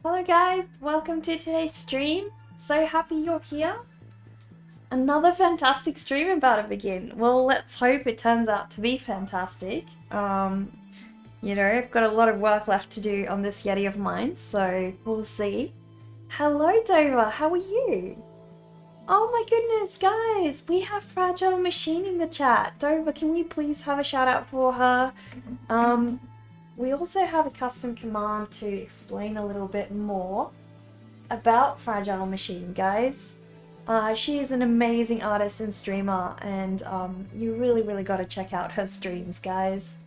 Hello guys, welcome to today's stream. So happy you're here. Another fantastic stream about to begin. Well, let's hope it turns out to be fantastic. I've got a lot of work left to do on this Yeti of mine, so we'll see. Hello Dover, how are you? Oh my goodness, guys, we have Fragile Machine in the chat. Dover, can we please have a shout out for her? We also have a custom command to explain a little bit more about Fragile Machine, guys. She is an amazing artist and streamer, and you really got to check out her streams, guys.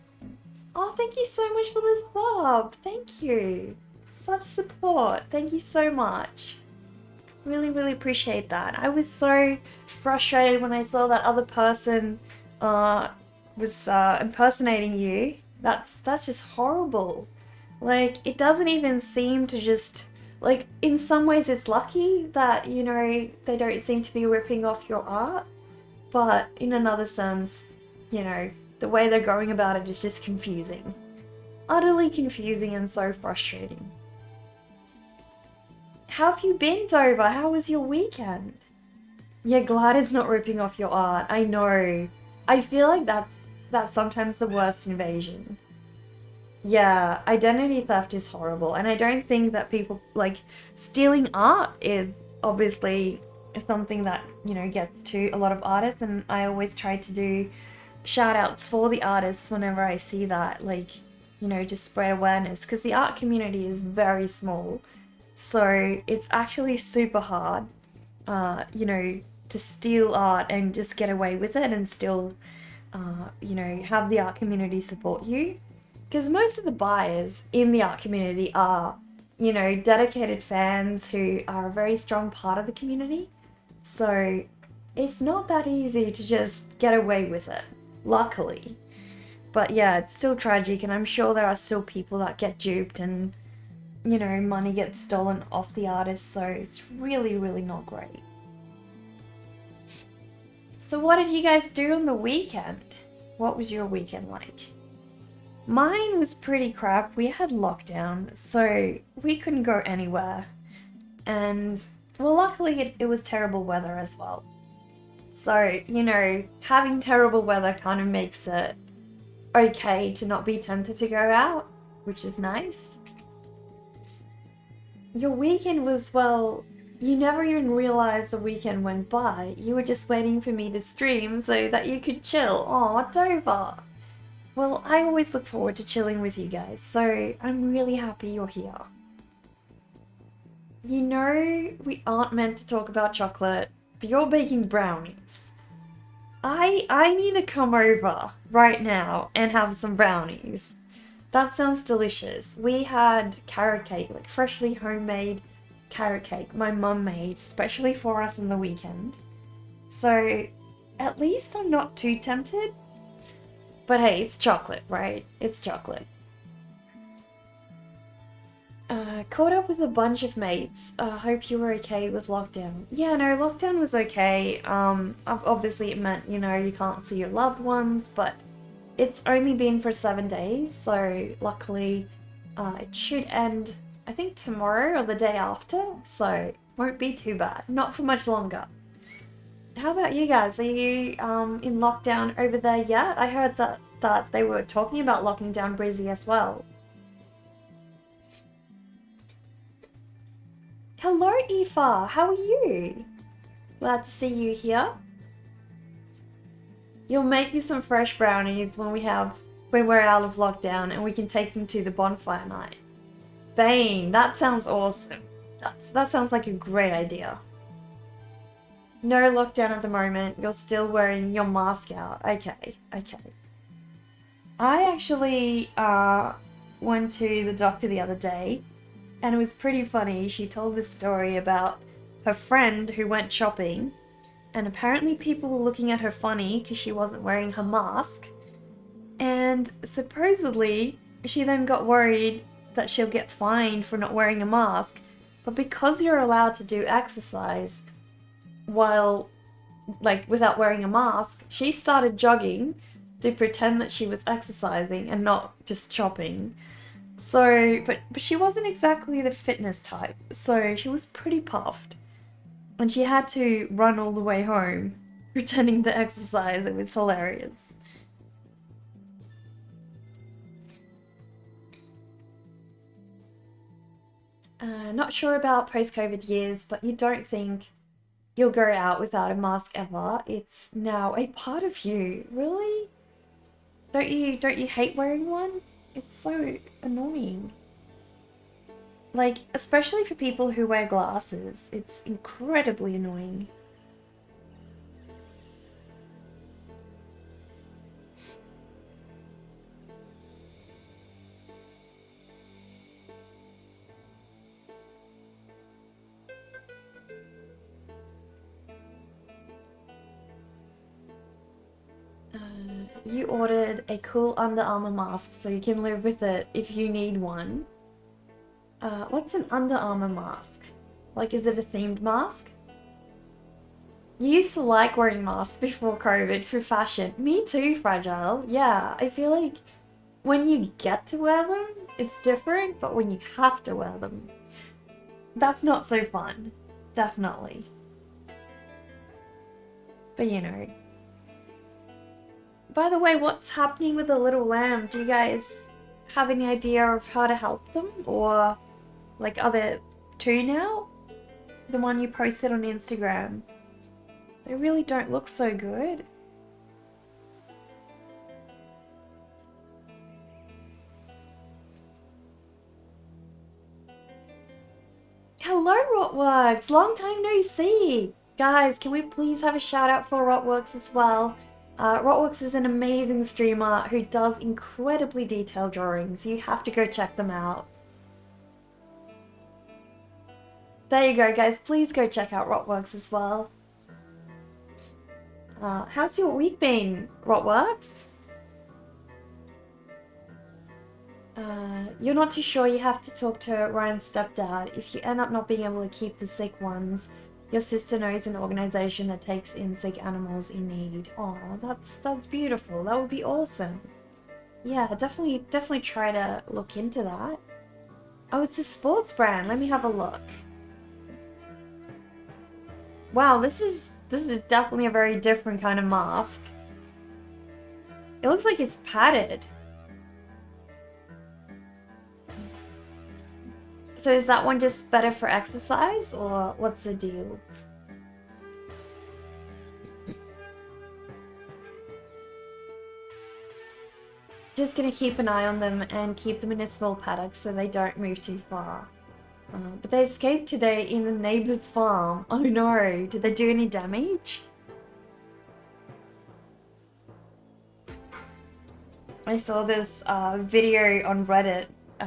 Oh, thank you so much for this sub. Thank you. Such support. Thank you so much. Really appreciate that. I was so frustrated when I saw that other person was impersonating you. That's just horrible. Like, it doesn't even seem to just, like, in some ways it's lucky that, you know, they don't seem to be ripping off your art, but in another sense, you know, the way they're going about it is just confusing. Utterly confusing and so frustrating. How have you been, Dover? How was your weekend? Yeah, glad it's not ripping off your art. I know. I feel like that's sometimes the worst invasion. Yeah, identity theft is horrible, and I don't think that people, like, stealing art is obviously something that, you know, gets to a lot of artists, and I always try to do shout outs for the artists whenever I see that, like, you know, just spread awareness, because the art community is very small, so it's actually super hard, you know, to steal art and just get away with it and still you know, have the art community support you. Because most of the buyers in the art community are, you know, dedicated fans who are a very strong part of the community. So it's not that easy to just get away with it, luckily. But yeah, it's still tragic, and I'm sure there are still people that get duped and, you know, money gets stolen off the artists, so it's really not great. So what did you guys do on the weekend? What was your weekend like? Mine was pretty crap. We had lockdown, so we couldn't go anywhere. And, well, luckily it was terrible weather as well. So, you know, having terrible weather kind of makes it okay to not be tempted to go out, which is nice. Your weekend was, well, you never even realized the weekend went by. You were just waiting for me to stream so that you could chill. Aw, Dover. Well, I always look forward to chilling with you guys, so I'm really happy you're here. You know, we aren't meant to talk about chocolate, but you're baking brownies. I need to come over right now and have some brownies. That sounds delicious. We had carrot cake, like freshly homemade carrot cake my mum made specially for us on the weekend. So at least I'm not too tempted. But hey, it's chocolate, right? It's chocolate. Caught up with a bunch of mates. Hope you were okay with lockdown. Yeah, no, lockdown was okay. Obviously it meant, you know, you can't see your loved ones, but it's only been for 7 days, so luckily it should end, I think, tomorrow or the day after, so won't be too bad. Not for much longer. How about you guys? Are you in lockdown over there yet? I heard that they were talking about locking down Brizzy as well. Hello, Aoife. How are you? Glad to see you here. You'll make me some fresh brownies when we're out of lockdown, and we can take them to the bonfire night. Bane, that sounds awesome. That sounds like a great idea. No lockdown at the moment. You're still wearing your mask out. Okay. I actually went to the doctor the other day, and it was pretty funny. She told this story about her friend who went shopping, and apparently people were looking at her funny because she wasn't wearing her mask, and supposedly she then got worried that she'll get fined for not wearing a mask, but because you're allowed to do exercise while, like, without wearing a mask, she started jogging to pretend that she was exercising and not just shopping. So, but she wasn't exactly the fitness type, so she was pretty puffed. And she had to run all the way home, pretending to exercise. It was hilarious. Not sure about post-COVID years, but you don't think you'll go out without a mask ever. It's now a part of you. Really? Don't you hate wearing one? It's so annoying. Like, especially for people who wear glasses, it's incredibly annoying. You ordered a cool Under Armour mask so you can live with it if you need one. What's an Under Armour mask? Like, is it a themed mask? You used to like wearing masks before COVID for fashion. Me too, Fragile. Yeah, I feel like when you get to wear them, it's different, but when you have to wear them, that's not so fun. Definitely. But you know. By the way, what's happening with the little lamb? Do you guys have any idea of how to help them? Or, like, are there two now? The one you posted on Instagram. They really don't look so good. Hello, Rotworks! Long time no see! Guys, can we please have a shout out for Rotworks as well? Rotworks is an amazing streamer who does incredibly detailed drawings. You have to go check them out. There you go, guys. Please go check out Rotworks as well. How's your week been, Rotworks? You're not too sure. You have to talk to Ryan's stepdad. If you end up not being able to keep the sick ones, your sister knows an organization that takes in sick animals in need. Oh, that's beautiful. That would be awesome. Yeah, definitely try to look into that. Oh, it's a sports brand. Let me have a look. Wow, this is definitely a very different kind of mask. It looks like it's padded. So is that one just better for exercise, or what's the deal? Just gonna keep an eye on them and keep them in a small paddock so they don't move too far. But they escaped today in the neighbor's farm. Oh no, did they do any damage? I saw this video on Reddit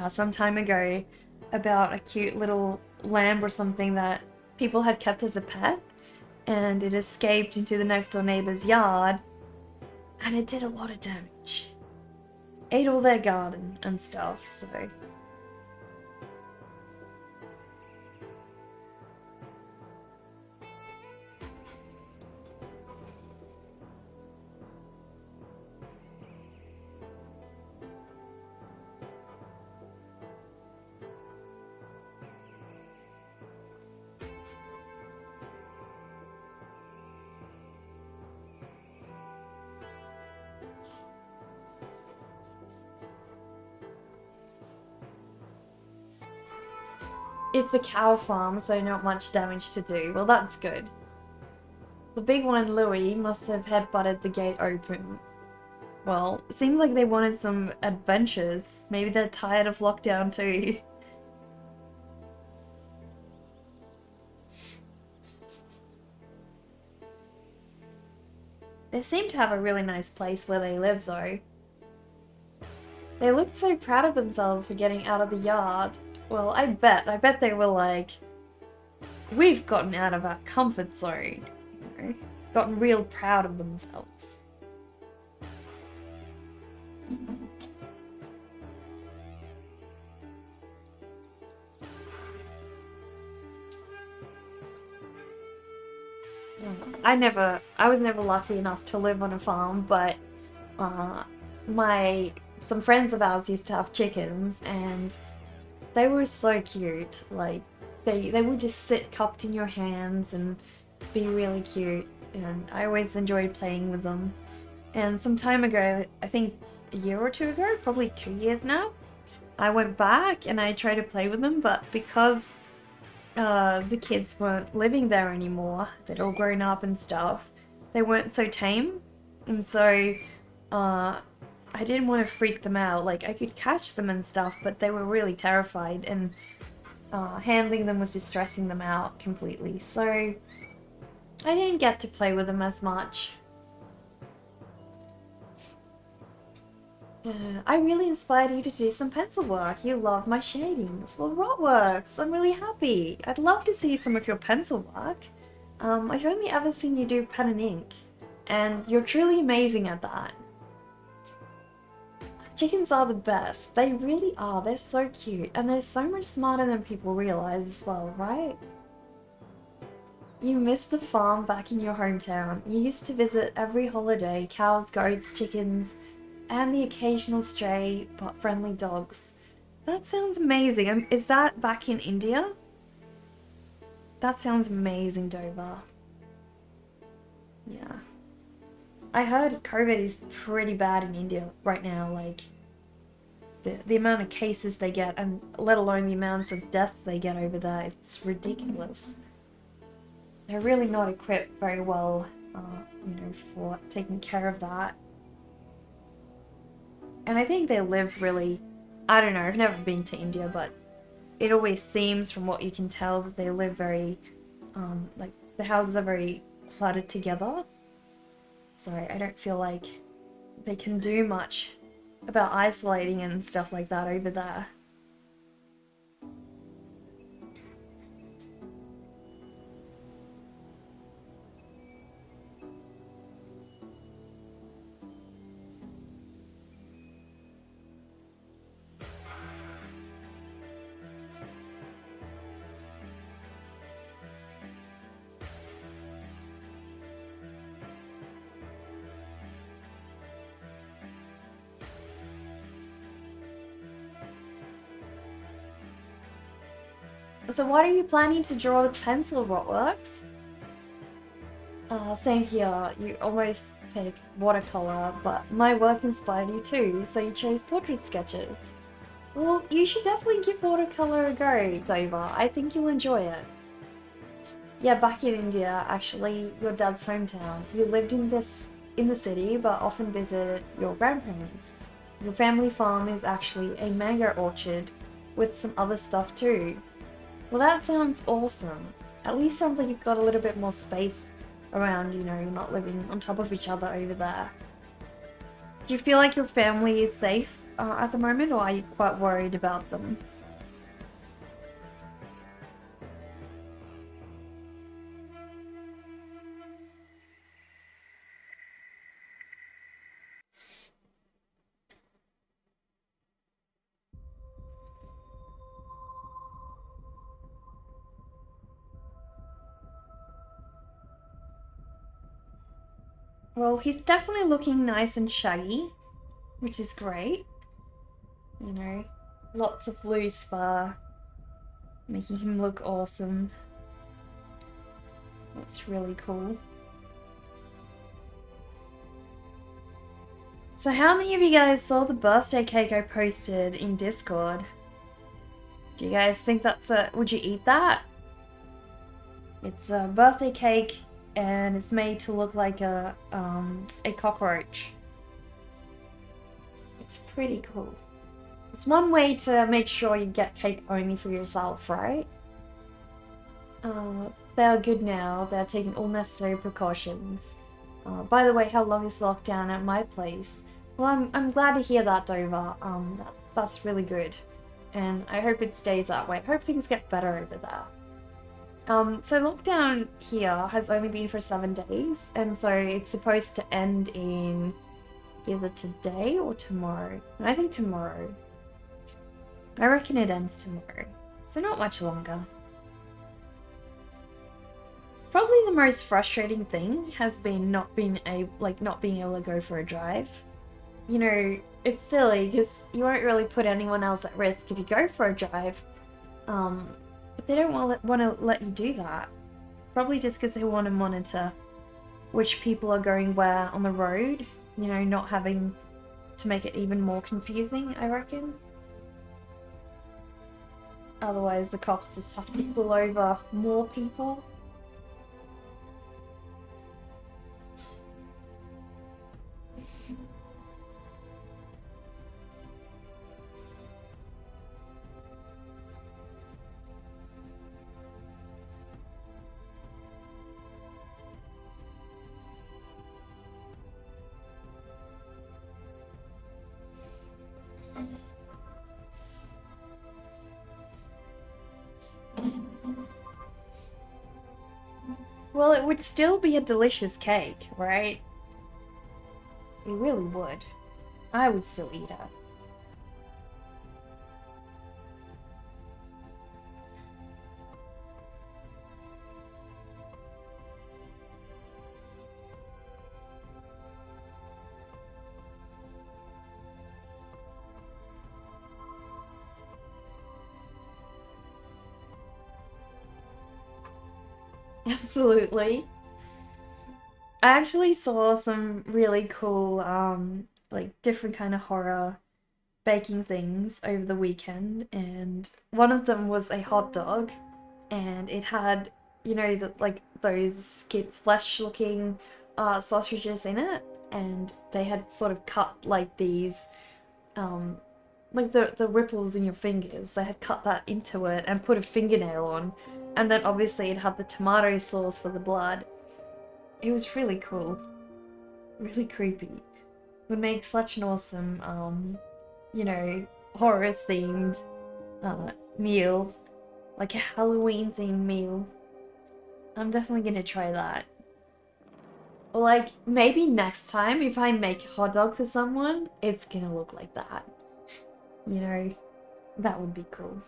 some time ago about a cute little lamb or something that people had kept as a pet, and it escaped into the next door neighbor's yard, and it did a lot of damage. Ate all their garden and stuff, so... It's a cow farm, so not much damage to do. Well, that's good. The big one, Louis, must have headbutted the gate open. Well, it seems like they wanted some adventures. Maybe they're tired of lockdown too. They seem to have a really nice place where they live, though. They looked so proud of themselves for getting out of the yard. Well, I bet they were like, we've gotten out of our comfort zone, you know, gotten real proud of themselves. I was never lucky enough to live on a farm, but my some friends of ours used to have chickens, and they were so cute. Like, they would just sit cupped in your hands and be really cute, and I always enjoyed playing with them. And some time ago, I think a year or two ago, probably 2 years now, I went back and I tried to play with them, but because the kids weren't living there anymore, they'd all grown up and stuff, they weren't so tame, and so I didn't want to freak them out. Like, I could catch them and stuff, but they were really terrified, and handling them was just stressing them out completely, so I didn't get to play with them as much. I really inspired you to do some pencil work. You love my shadings. Well, rotworks. I'm really happy. I'd love to see some of your pencil work. I've only ever seen you do pen and ink, and you're truly amazing at that. Chickens are the best. They really are. They're so cute, and they're so much smarter than people realize as well, right? You miss the farm back in your hometown. You used to visit every holiday, cows, goats, chickens, and the occasional stray but friendly dogs. That sounds amazing. Is that back in India? That sounds amazing, Dover. Yeah. I heard COVID is pretty bad in India right now, like the amount of cases they get, and let alone the amounts of deaths they get over there, it's ridiculous. They're really not equipped very well, for taking care of that. And I think they live really, I don't know, I've never been to India, but it always seems from what you can tell that they live very, like, the houses are very cluttered together. So I don't feel like they can do much about isolating and stuff like that over there. So what are you planning to draw with pencil, Rotworks? Same here. You almost pick watercolor, but my work inspired you too, so you chose portrait sketches. Well, you should definitely give watercolor a go, Dover. I think you'll enjoy it. Yeah, back in India, actually, your dad's hometown. You lived in the city, but often visited your grandparents. Your family farm is actually a mango orchard with some other stuff too. Well, that sounds awesome. At least sounds like you've got a little bit more space around, you're not living on top of each other over there. Do you feel like your family is safe at the moment, or are you quite worried about them? Well, he's definitely looking nice and shaggy, which is great. Lots of loose fur, making him look awesome. That's really cool. So how many of you guys saw the birthday cake I posted in Discord? Do you guys think would you eat that? It's a birthday cake, and it's made to look like a cockroach. It's pretty cool. It's one way to make sure you get cake only for yourself, right? They're good now. They're taking all necessary precautions. By the way, how long is lockdown at my place? Well, I'm glad to hear that, Dover. That's really good, and I hope it stays that way. I hope things get better over there. So lockdown here has only been for 7 days, and so it's supposed to end in either today or tomorrow. I think tomorrow. I reckon it ends tomorrow, so not much longer. Probably the most frustrating thing has been not being able to go for a drive. you know, it's silly because you won't really put anyone else at risk if you go for a drive. But they don't want to let you do that. Probably just because they want to monitor which people are going where on the road, you know, not having to make it even more confusing, I reckon. Otherwise, the cops just have to pull over more people. Well, it would still be a delicious cake, right? It really would. I would still eat it. Absolutely. I actually saw some really cool, like different kind of horror baking things over the weekend, and one of them was a hot dog, and it had, you know, like those skip flesh looking sausages in it, and they had sort of cut like these, um, like the ripples in your fingers. They had cut that into it and put a fingernail on, and then obviously it had the tomato sauce for the blood. It was really cool, really creepy. Would make such an awesome, you know, horror themed meal, like a Halloween themed meal. I'm definitely gonna try that. Or like maybe next time if I make a hot dog for someone, it's gonna look like that. You know, that would be cool.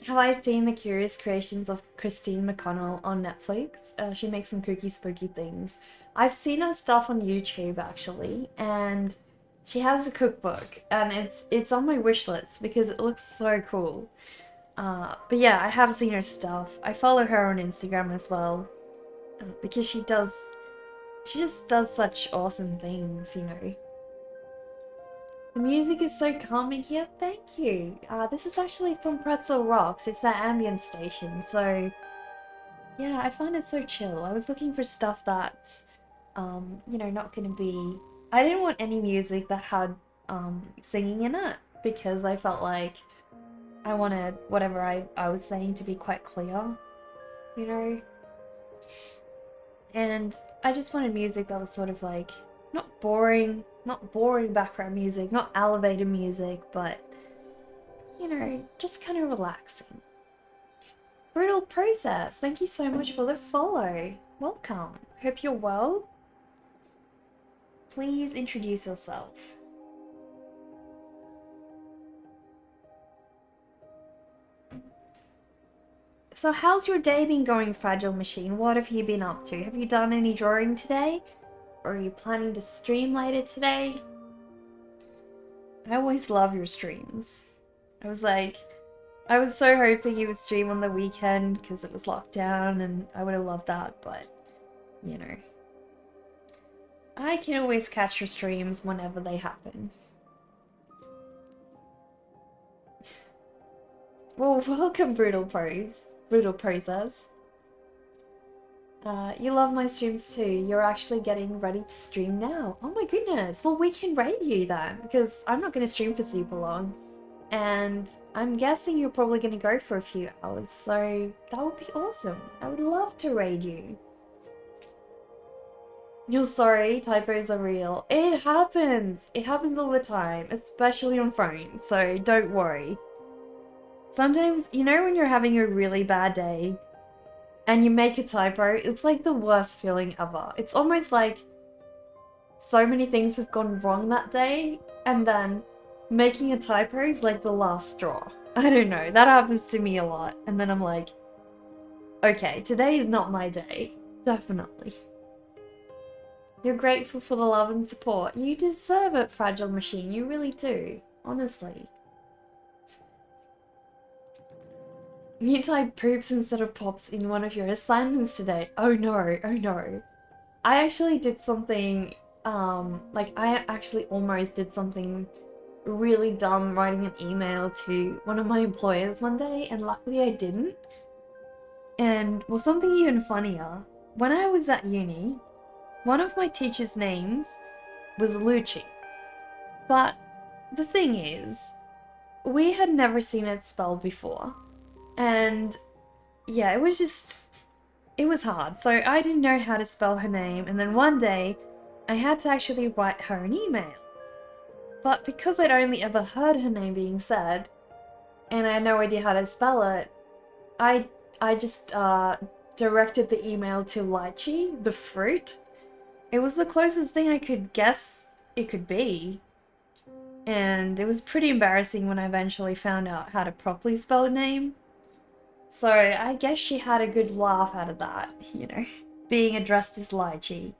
Have I seen the curious creations of Christine McConnell on Netflix? She makes some kooky spooky things. I've seen her stuff on YouTube actually, and she has a cookbook, and it's on my wish list because it looks so cool. But yeah, I have seen her stuff. I follow her on Instagram as well, because she just does such awesome things, you know. The music is so calming here. Thank you. This is actually from Pretzel Rocks. It's that ambient station. So yeah, I find it so chill. I was looking for stuff that's, you know, not gonna be. I didn't want any music that had singing in it because I felt like I wanted whatever I was saying to be quite clear, you know. And I just wanted music that was sort of like not boring background music, not elevator music, but you know, just kind of relaxing. Brutal Process, thank you so much for the follow. Welcome. Hope you're well. Please introduce yourself. So how's your day been going, Fragile Machine? What have you been up to? Have you done any drawing today? Or are you planning to stream later today? I always love your streams. I was so hoping you would stream on the weekend because it was locked down and I would have loved that, but, you know. I can always catch your streams whenever they happen. Well, welcome, Brutal Process. You love my streams too. You're actually getting ready to stream now. Oh my goodness. Well, we can raid you then, because I'm not going to stream for super long. And I'm guessing you're probably going to go for a few hours, so that would be awesome. I would love to raid you. You're sorry, typos are real. It happens! It happens all the time, especially on phones, so don't worry. Sometimes, you know when you're having a really bad day and you make a typo, it's like the worst feeling ever. It's almost like so many things have gone wrong that day, and then making a typo is like the last straw. I don't know, that happens to me a lot. And then I'm like, okay, today is not my day. Definitely. You're grateful for the love and support. You deserve it, Fragile Machine. You really do. Honestly. You typed poops instead of pops in one of your assignments today. Oh no, oh no. I actually did something, I actually almost did something really dumb writing an email to one of my employers one day, and luckily I didn't. And, well, something even funnier. When I was at uni, one of my teachers' names was Lucci. But the thing is, we had never seen it spelled before. And yeah, it was hard. So I didn't know how to spell her name, and then one day I had to actually write her an email. But because I'd only ever heard her name being said, and I had no idea how to spell it, I just directed the email to lychee, the fruit. It was the closest thing I could guess it could be. And it was pretty embarrassing when I eventually found out how to properly spell a name. So I guess she had a good laugh out of that, you know, being addressed as lychee.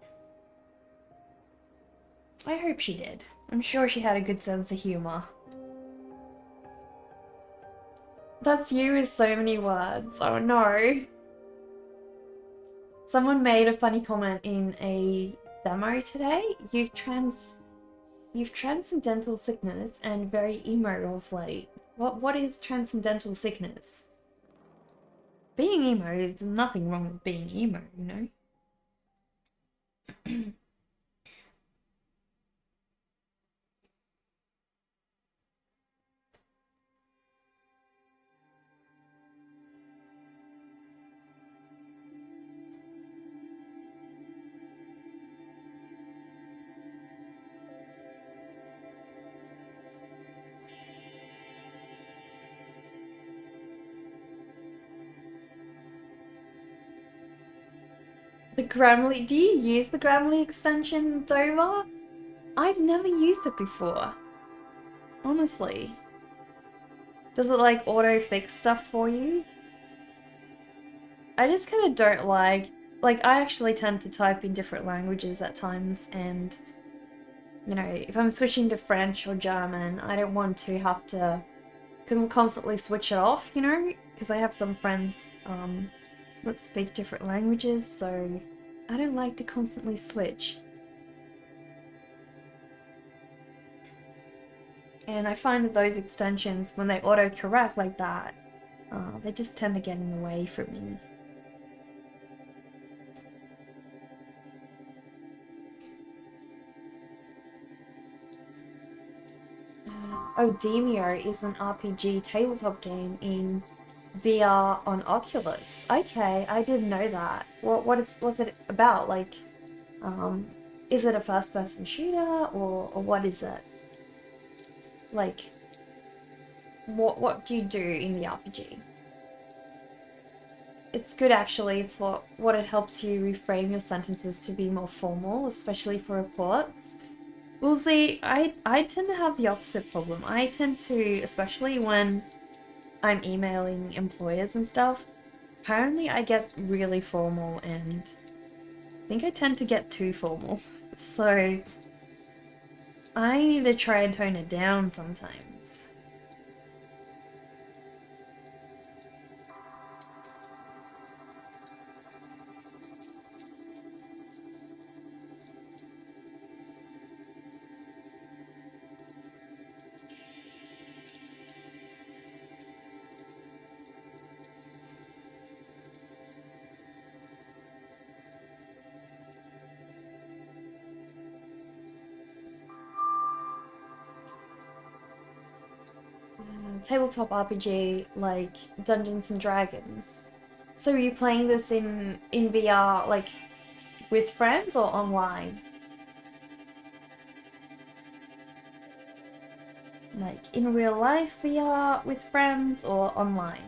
I hope she did. I'm sure she had a good sense of humor. That's you with so many words. Oh no. Someone made a funny comment in a demo today. You've transcendental sickness and very emo of late. What is transcendental sickness? Being emo, there's nothing wrong with being emo, you know? The Grammarly, do you use the Grammarly extension, Dover? I've never used it before. Honestly. Does it like auto-fix stuff for you? I just kind of don't like I actually tend to type in different languages at times, and you know, if I'm switching to French or German, I don't want to have to constantly switch it off, you know, because I have some friends that speak different languages, so I don't like to constantly switch. And I find that those extensions, when they auto-correct like that, they just tend to get in the way for me. Demio is an RPG tabletop game in VR on Oculus. Okay, I didn't know that. What's it about? Like, is it a first-person shooter, or what is it? Like, what do you do in the RPG? It's good actually. It's what it helps you reframe your sentences to be more formal, especially for reports. Well, see, I tend to have the opposite problem. I tend to, especially when I'm emailing employers and stuff, apparently I get really formal, and I think I tend to get too formal. So I need to try and tone it down sometimes. tabletop RPG like Dungeons and Dragons. So are you playing this in VR, like with friends or online? Like in real life VR with friends or online?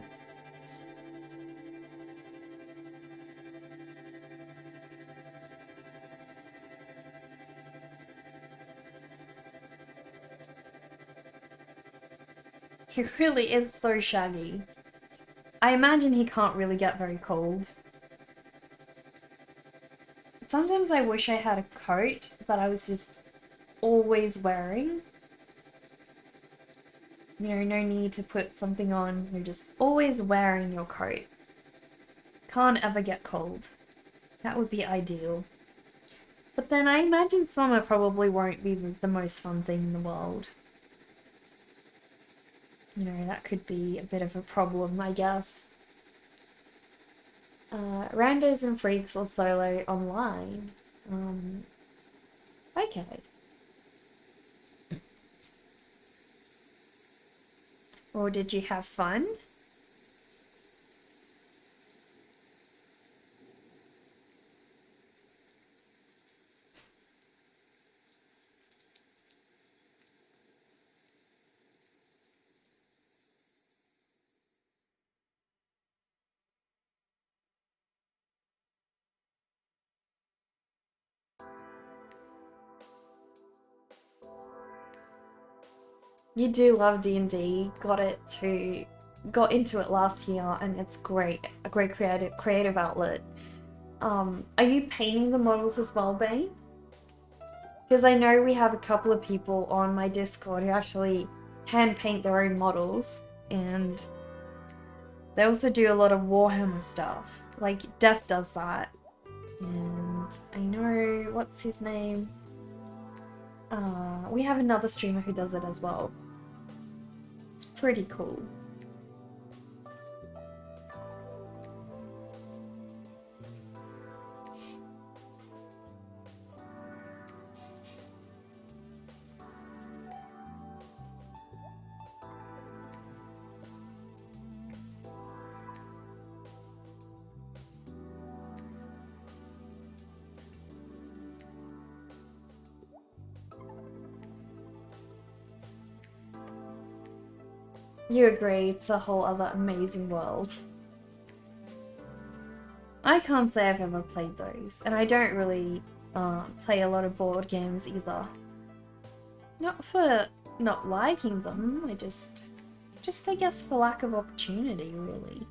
He really is so shaggy. I imagine he can't really get very cold. Sometimes I wish I had a coat that I was just always wearing. You know, no need to put something on, you're just always wearing your coat. Can't ever get cold. That would be ideal. But then I imagine summer probably won't be the most fun thing in the world. You know, that could be a bit of a problem, I guess. Randos and freaks or solo online. Okay. Or did you have fun? You do love D&D. Got into it last year, and it's great. A great creative outlet. Are you painting the models as well, Bane? Because I know we have a couple of people on my Discord who actually hand paint their own models, and they also do a lot of Warhammer stuff. Like Def does that, and I know what's his name. We have another streamer who does it as well. It's pretty cool. You agree, it's a whole other amazing world. I can't say I've ever played those, and I don't really play a lot of board games either. Not for not liking them, I just I guess for lack of opportunity, really.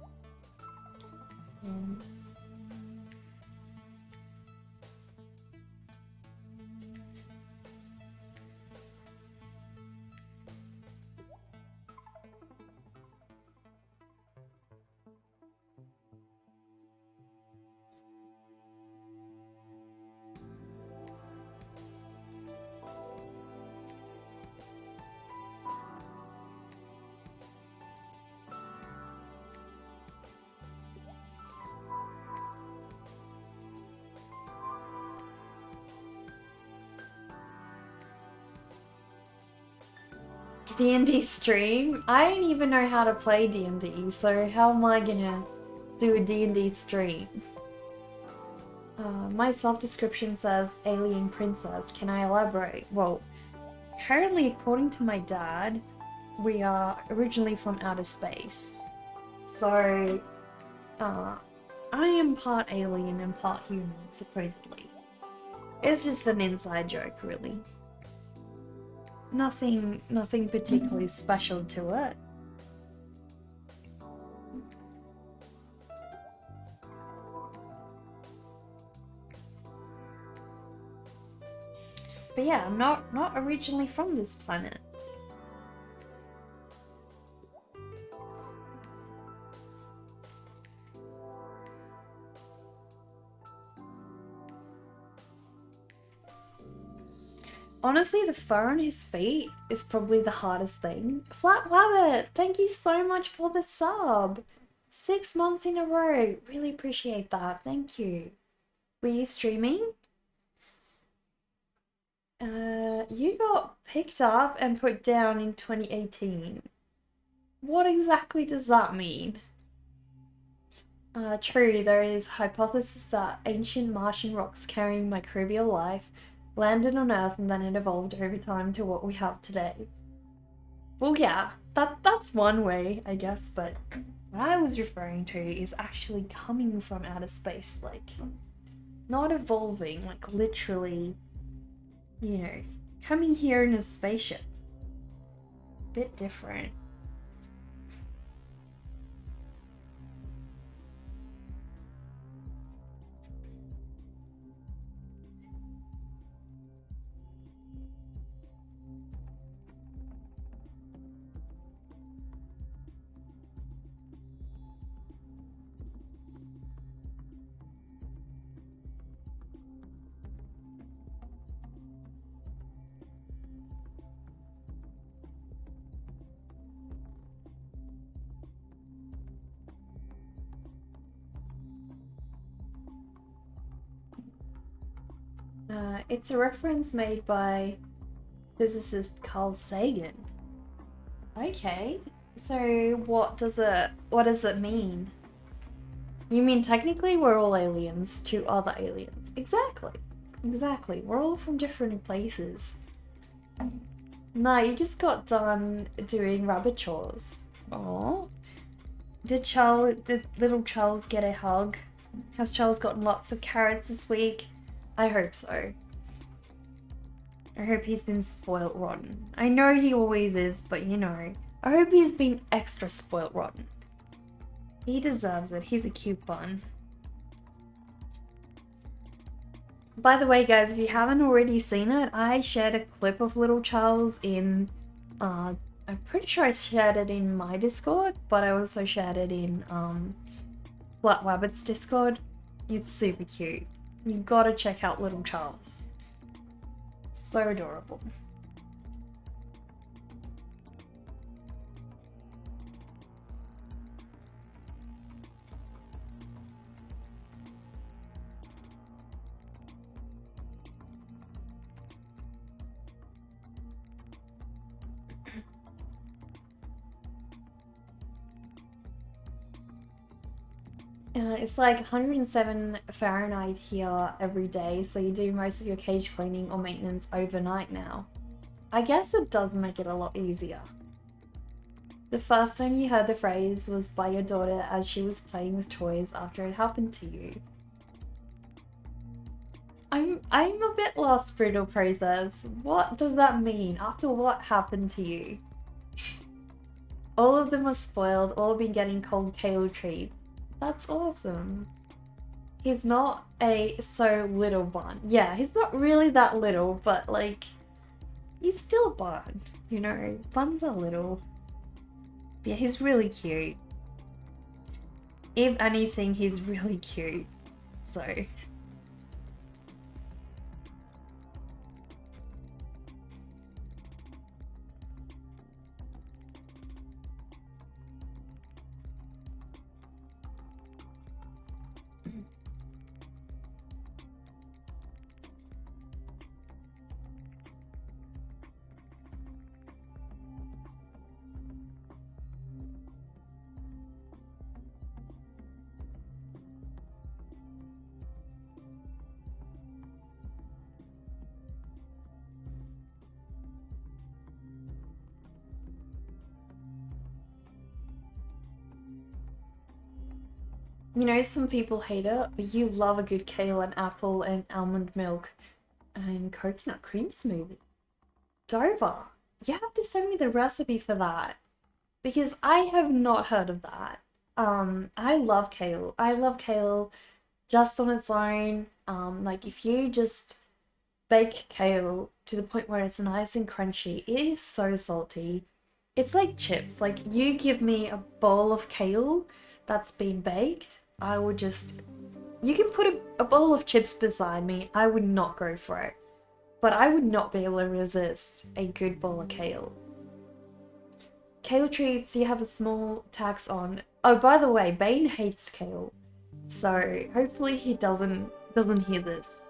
D&D stream? I don't even know how to play D&D, so how am I gonna do a D&D stream? My self-description says alien princess. Can I elaborate? Well, apparently according to my dad, we are originally from outer space. So, I am part alien and part human, supposedly. It's just an inside joke, really. Nothing particularly special to it. But yeah, I'm not originally from this planet. Honestly, the fur on his feet is probably the hardest thing. Flat Wabbit, thank you so much for the sub. 6 months in a row. Really appreciate that. Thank you. Were you streaming? You got picked up and put down in 2018. What exactly does that mean? True, there is hypothesis that ancient Martian rocks carrying microbial life landed on Earth and then it evolved over time to what we have today. Well, yeah, that's one way, I guess, but what I was referring to is actually coming from outer space, like, not evolving, like, literally, you know, coming here in a spaceship. Bit different. It's a reference made by physicist Carl Sagan. Okay, so what does it mean? You mean technically we're all aliens to other aliens? Exactly. Exactly. We're all from different places. No, you just got done doing rabbit chores. Oh. Did little Charles get a hug? Has Charles gotten lots of carrots this week? I hope so. I hope he's been spoilt rotten. I know he always is, but you know, I hope he's been extra spoilt rotten. He deserves it. He's a cute bun. By the way, guys, if you haven't already seen it, I shared a clip of little Charles in, I'm pretty sure I shared it in my Discord, but I also shared it in, Black Rabbit's Discord. It's super cute. You gotta check out little Charles. So adorable. It's like 107 Fahrenheit here every day, so you do most of your cage cleaning or maintenance overnight now. I guess it does make it a lot easier. The first time you heard the phrase was by your daughter as she was playing with toys after it happened to you. I'm a bit lost, Brittle Process. What does that mean? After what happened to you? All of them are spoiled, all have been getting cold kale treats. That's awesome. He's not a so little bun. Yeah, he's not really that little, but like, he's still a bun. You know, buns are little. Yeah, he's really cute. If anything, he's really cute. So. You know, some people hate it, but you love a good kale and apple and almond milk and coconut cream smoothie. Dover, you have to send me the recipe for that because I have not heard of that. I love kale. I love kale just on its own. Like if you just bake kale to the point where it's nice and crunchy, it is so salty. It's like chips. Like you give me a bowl of kale that's been baked, I would just... You can put a bowl of chips beside me, I would not go for it. But I would not be able to resist a good bowl of kale. Kale treats, you have a small tax on. Oh, by the way, Bane hates kale. So hopefully he doesn't hear this.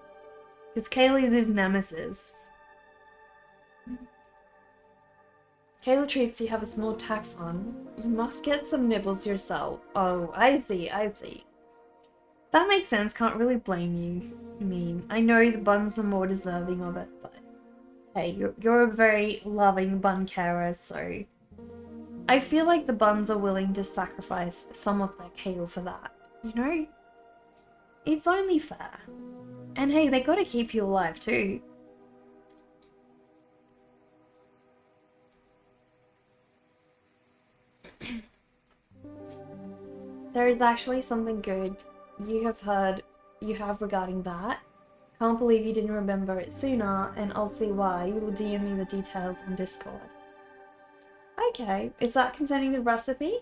Because kale is his nemesis. Kale treats you have a small tax on. You must get some nibbles yourself. Oh, I see, I see. That makes sense, can't really blame you. I mean, I know the buns are more deserving of it, but hey, you're a very loving bun carer, so I feel like the buns are willing to sacrifice some of their kale for that, you know? It's only fair. And hey, they gotta keep you alive too. There is actually something good you have regarding that. Can't believe you didn't remember it sooner, and I'll see why. You will DM me the details on Discord. Okay, is that concerning the recipe?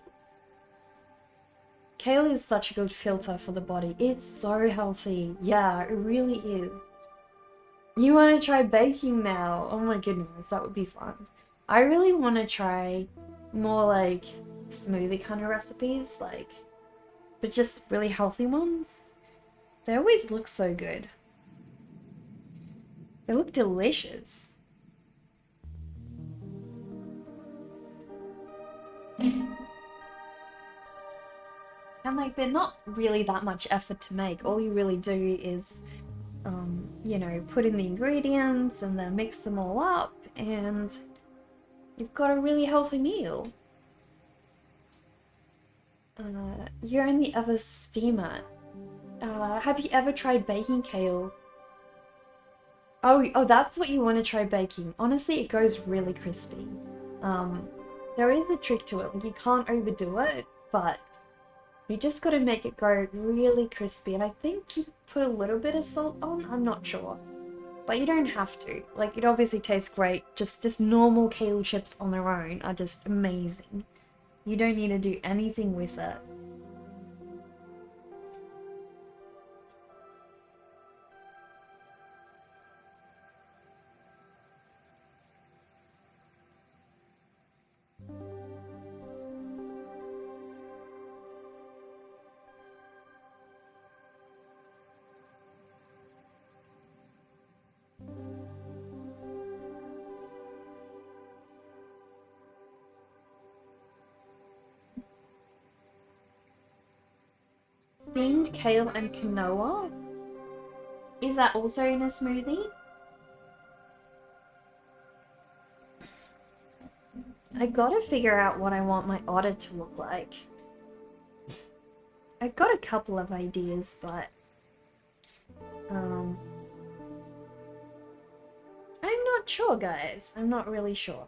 Kale is such a good filter for the body. It's so healthy. Yeah, it really is. You want to try baking now? Oh my goodness, that would be fun. I really want to try more like smoothie kind of recipes, but just really healthy ones. They always look so good. They look delicious. And they're not really that much effort to make. All you really do is, you know, put in the ingredients and then mix them all up and you've got a really healthy meal. You only ever steam it. Have you ever tried baking kale? Oh, that's what you want to try baking. Honestly, it goes really crispy. There is a trick to it. You can't overdo it, but you just gotta make it go really crispy. And I think you put a little bit of salt on. I'm not sure, but you don't have to. It obviously tastes great. Just normal kale chips on their own are just amazing. You don't need to do anything with it. Steamed kale and quinoa? Is that also in a smoothie? I gotta figure out what I want my otter to look like. I've got a couple of ideas, but I'm not sure, guys. I'm not really sure.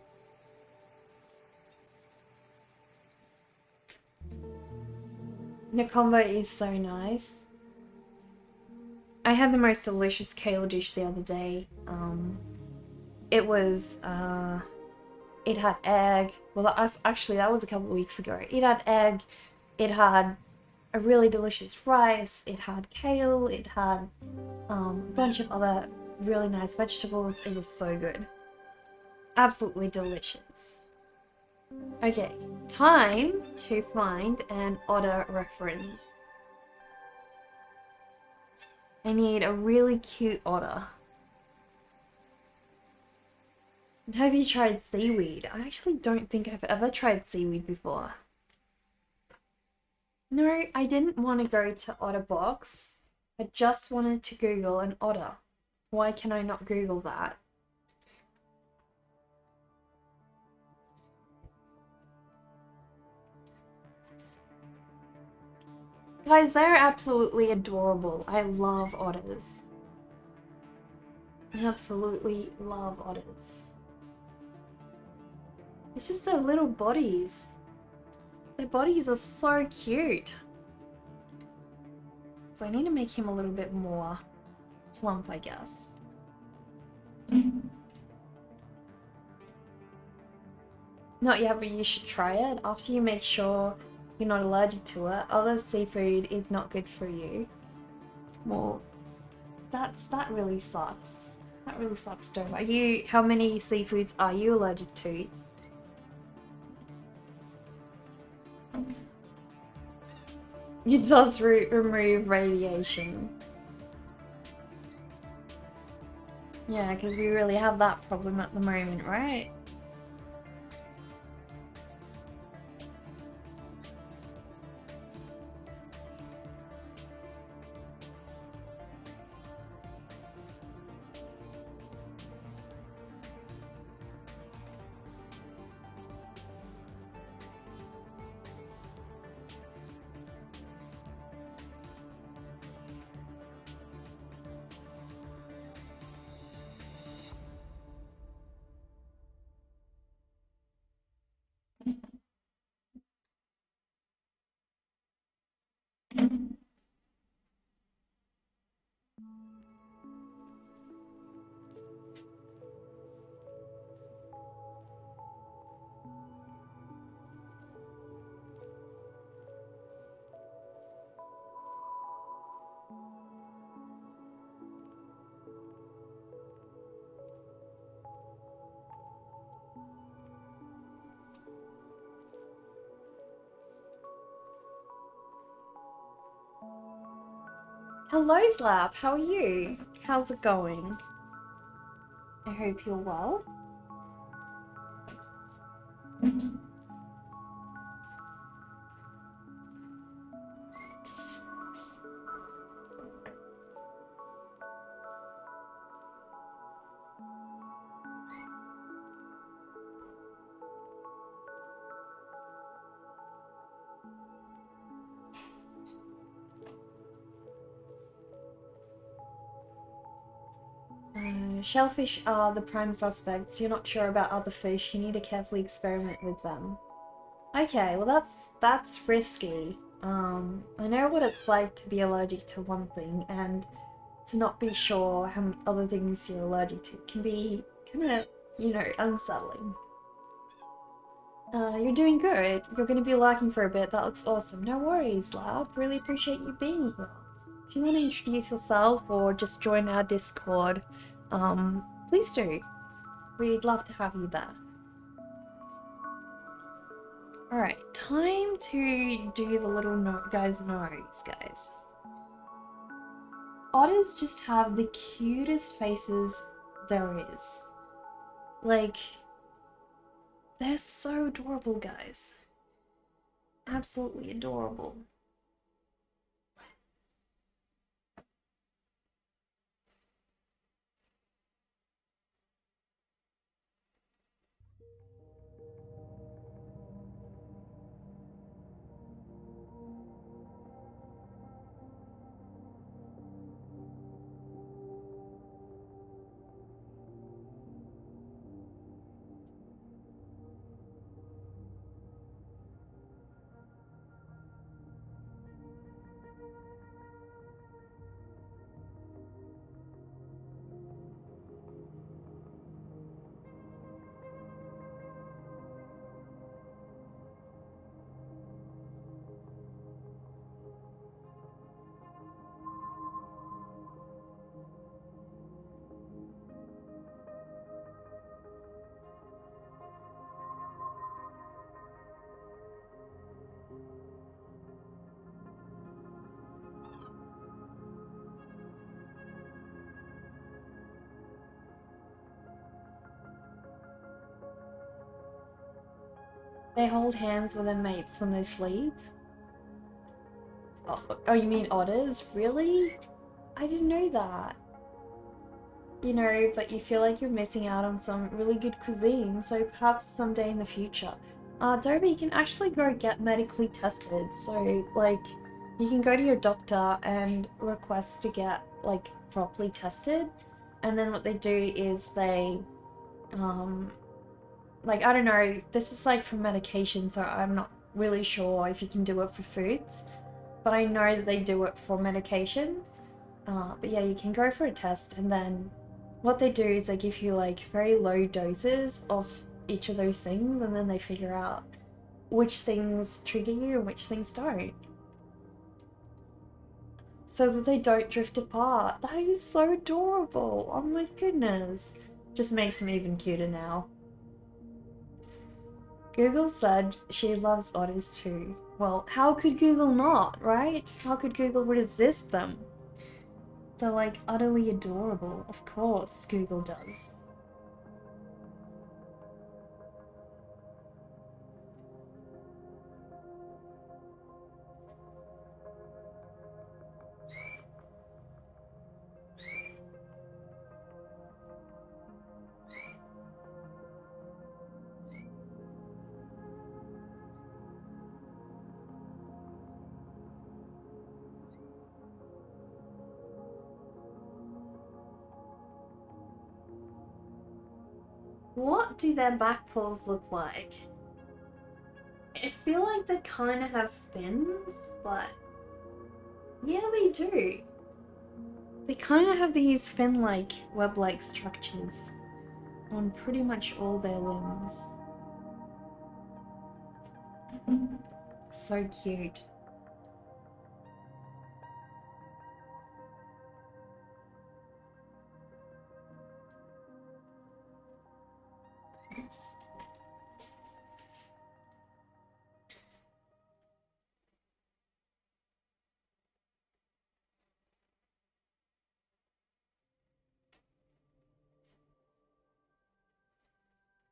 The combo is so nice. I had the most delicious kale dish the other day. It was, it had egg. Well, actually, that was a couple of weeks ago. It had egg. It had a really delicious rice. It had kale. It had a bunch of other really nice vegetables. It was so good. Absolutely delicious. Okay, time to find an Otter reference. I need a really cute otter. Have you tried seaweed? I actually don't think I've ever tried seaweed before. No, I didn't want to go to Otterbox. I just wanted to Google an otter. Why can I not Google that? Guys, they're absolutely adorable. I love otters. I absolutely love otters. It's just their little bodies. Their bodies are so cute. So I need to make him a little bit more plump, I guess. Not yet, but you should try it. After you make sure you're not allergic to it, other seafood is not good for you. Well, that really sucks. That really sucks, Dove. How many seafoods are you allergic to? It does remove radiation. Yeah, because we really have that problem at the moment, right? Hello, Slap. How are you? How's it going? I hope you're well. Shellfish are the prime suspects. You're not sure about other fish. You need to carefully experiment with them. Okay, well that's risky. I know what it's like to be allergic to one thing and to not be sure how many other things you're allergic to. It can be kind of, you know, unsettling. You're doing good. You're going to be lurking for a bit. That looks awesome. No worries, Lab. Really appreciate you being here. If you want to introduce yourself or just join our Discord, please do. We'd love to have you there. Alright, time to do the little guy's nose, guys. Otters just have the cutest faces there is. Like, they're so adorable, guys. Absolutely adorable. They hold hands with their mates when they sleep. Oh, you mean otters? Really? I didn't know that. You know, but you feel like you're missing out on some really good cuisine, so perhaps someday in the future. Dobie, you can actually go get medically tested. So, like, you can go to your doctor and request to get, like, properly tested. And then what they do is they, like, I don't know, this is like for medication, so I'm not really sure if you can do it for foods. But I know that they do it for medications. But yeah, you can go for a test, and then what they do is they give you like very low doses of each of those things, and then they figure out which things trigger you and which things don't. So that they don't drift apart. That is so adorable. Oh my goodness. Just makes them even cuter now. Google said she loves otters too. Well, how could Google not, right? How could Google resist them? They're like utterly adorable. Of course, Google does. What do their back paws look like? I feel like they kind of have fins, but yeah, they do. They kind of have these fin-like, web-like structures on pretty much all their limbs. So cute.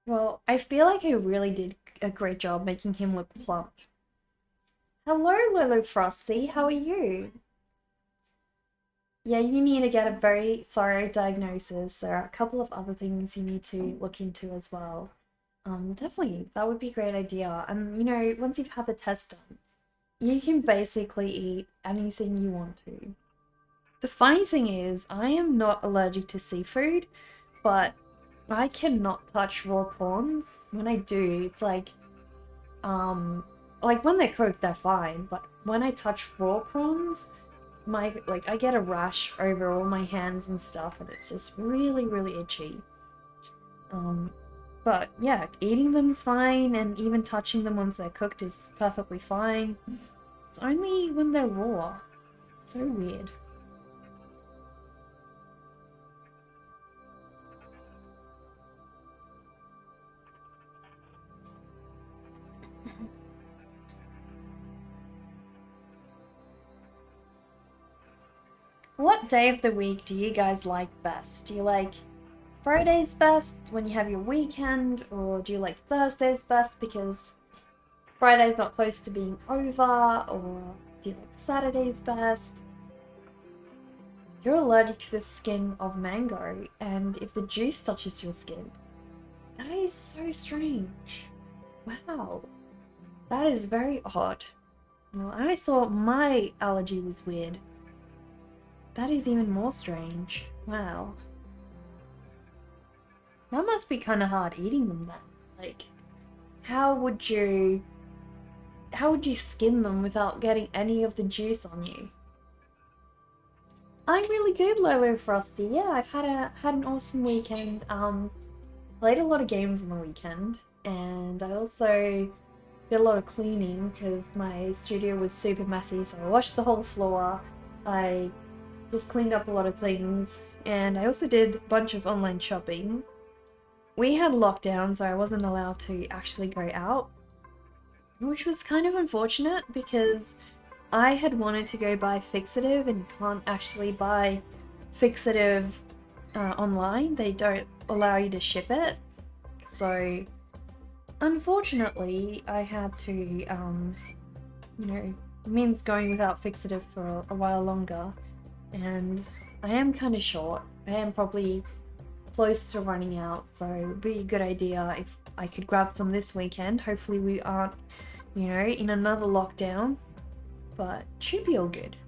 Well, I feel like I really did a great job making him look plump. Hello, Lolo Frosty, how are you? Yeah, you need to get a very thorough diagnosis. There are a couple of other things you need to look into as well. Definitely, that would be a great idea. And you know, once you've had the test done, you can basically eat anything you want to. The funny thing is, I am not allergic to seafood, but I cannot touch raw prawns. When I do, it's like when they're cooked, they're fine, but when I touch raw prawns, I get a rash over all my hands and stuff, and it's just really, really itchy. Um, but yeah, eating them's fine, and even touching them once they're cooked is perfectly fine. It's only when they're raw. So weird. What day of the week do you guys like best? Do you like Fridays best when you have your weekend, or do you like Thursdays best because Friday's not close to being over, or do you like Saturdays best? You're allergic to the skin of mango, and if the juice touches your skin, that is so strange. Wow, that is very odd. Well, I thought my allergy was weird. That is even more strange. Wow. That must be kind of hard eating them then. Like, how would you skin them without getting any of the juice on you? I'm really good, Lolo Frosty. Yeah, I've had an awesome weekend. Played a lot of games on the weekend, and I also did a lot of cleaning because my studio was super messy, so I washed the whole floor. I just cleaned up a lot of things, and I also did a bunch of online shopping. We had lockdown, so I wasn't allowed to actually go out, which was kind of unfortunate because I had wanted to go buy fixative and can't actually buy fixative online. They don't allow you to ship it. So unfortunately, I had to, you know, means going without fixative for a while longer. And I am kind of short. I am probably close to running out, so it would be a good idea if I could grab some this weekend. Hopefully we aren't, you know, in another lockdown, but should be all good.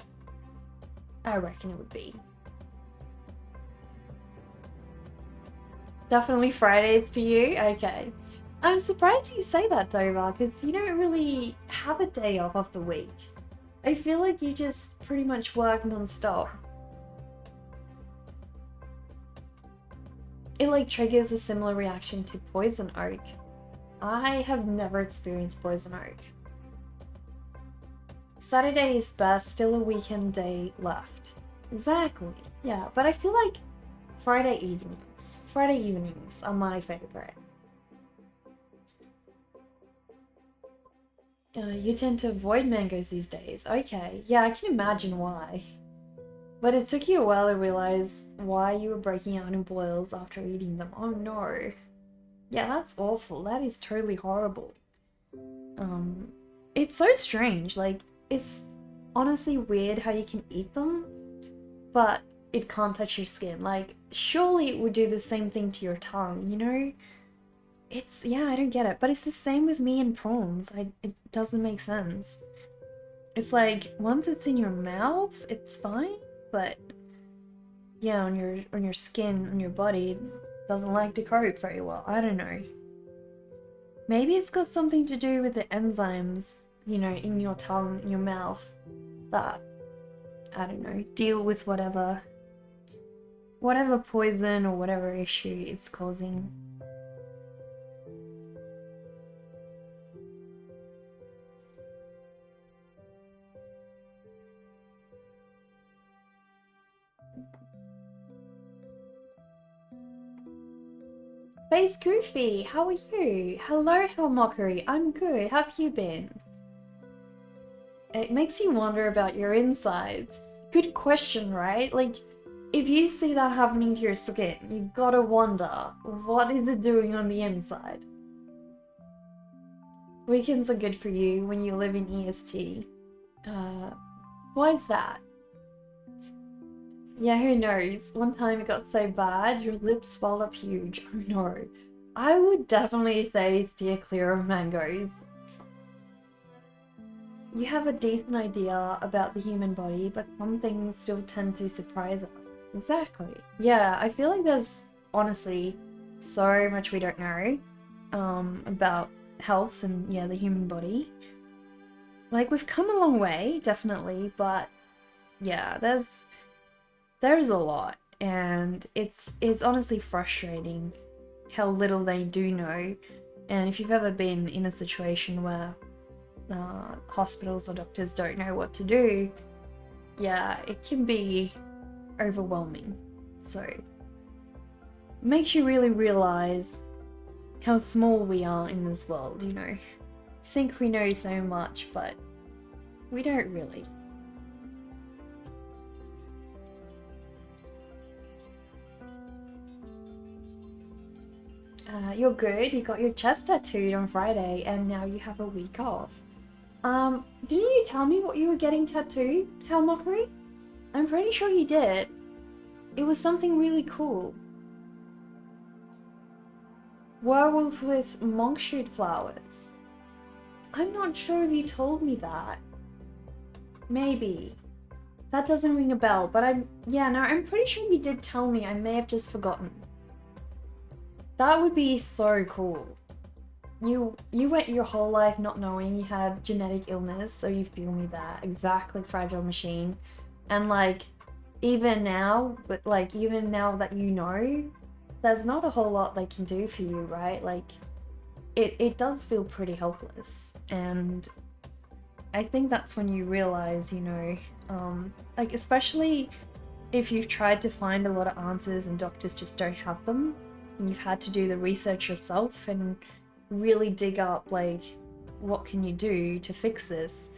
I reckon it would be. Definitely Fridays for you? Okay. I'm surprised you say that, Dover, because you don't really have a day off of the week. I feel like you just pretty much work non-stop. It like triggers a similar reaction to poison oak. I have never experienced poison oak. Saturday is best, still a weekend day left. Exactly. Yeah, but I feel like Friday evenings are my favorite. You tend to avoid mangoes these days. Okay, yeah, I can imagine why. But it took you a while to realize why you were breaking out in boils after eating them. Oh no. Yeah, that's awful. That is totally horrible. It's so strange. Like, it's honestly weird how you can eat them, but it can't touch your skin. Like, surely it would do the same thing to your tongue, you know? Yeah, I don't get it. But it's the same with me and prawns. It doesn't make sense. It's like, once it's in your mouth, it's fine, but yeah, on your skin, on your body, it doesn't like to cope very well. I don't know. Maybe it's got something to do with the enzymes, you know, in your tongue, in your mouth, that, I don't know, deal with whatever poison or whatever issue it's causing. Face Goofy, how are you? Hello, Mockery. I'm good. How have you been? It makes you wonder about your insides. Good question, right? Like, if you see that happening to your skin, you gotta wonder, what is it doing on the inside? Weekends are good for you when you live in EST. Why is that? Yeah, who knows? One time it got so bad, your lips swelled up huge. Oh no. I would definitely say steer clear of mangoes. You have a decent idea about the human body, but some things still tend to surprise us. Exactly. Yeah, I feel like there's honestly so much we don't know about health and yeah, the human body. Like, we've come a long way, definitely, but yeah, there's a lot, and it's honestly frustrating how little they do know. And if you've ever been in a situation where hospitals or doctors don't know what to do, yeah, it can be overwhelming. So it makes you really realize how small we are in this world, you know. Think we know so much, but we don't really. You're good. You got your chest tattooed on Friday, and now you have a week off. Didn't you tell me what you were getting tattooed, Hell Mockery? I'm pretty sure you did. It was something really cool. Werewolf with monkshoot flowers. I'm not sure if you told me that. Maybe. That doesn't ring a bell, but I'm pretty sure you did tell me. I may have just forgotten. That would be so cool. You went your whole life not knowing you had genetic illness, so you feel me there. Exactly, Fragile Machine. And like, even now that you know, there's not a whole lot they can do for you, right? Like, it does feel pretty helpless. And I think that's when you realize, you know, like, especially if you've tried to find a lot of answers and doctors just don't have them, and you've had to do the research yourself and really dig up, like, what can you do to fix this,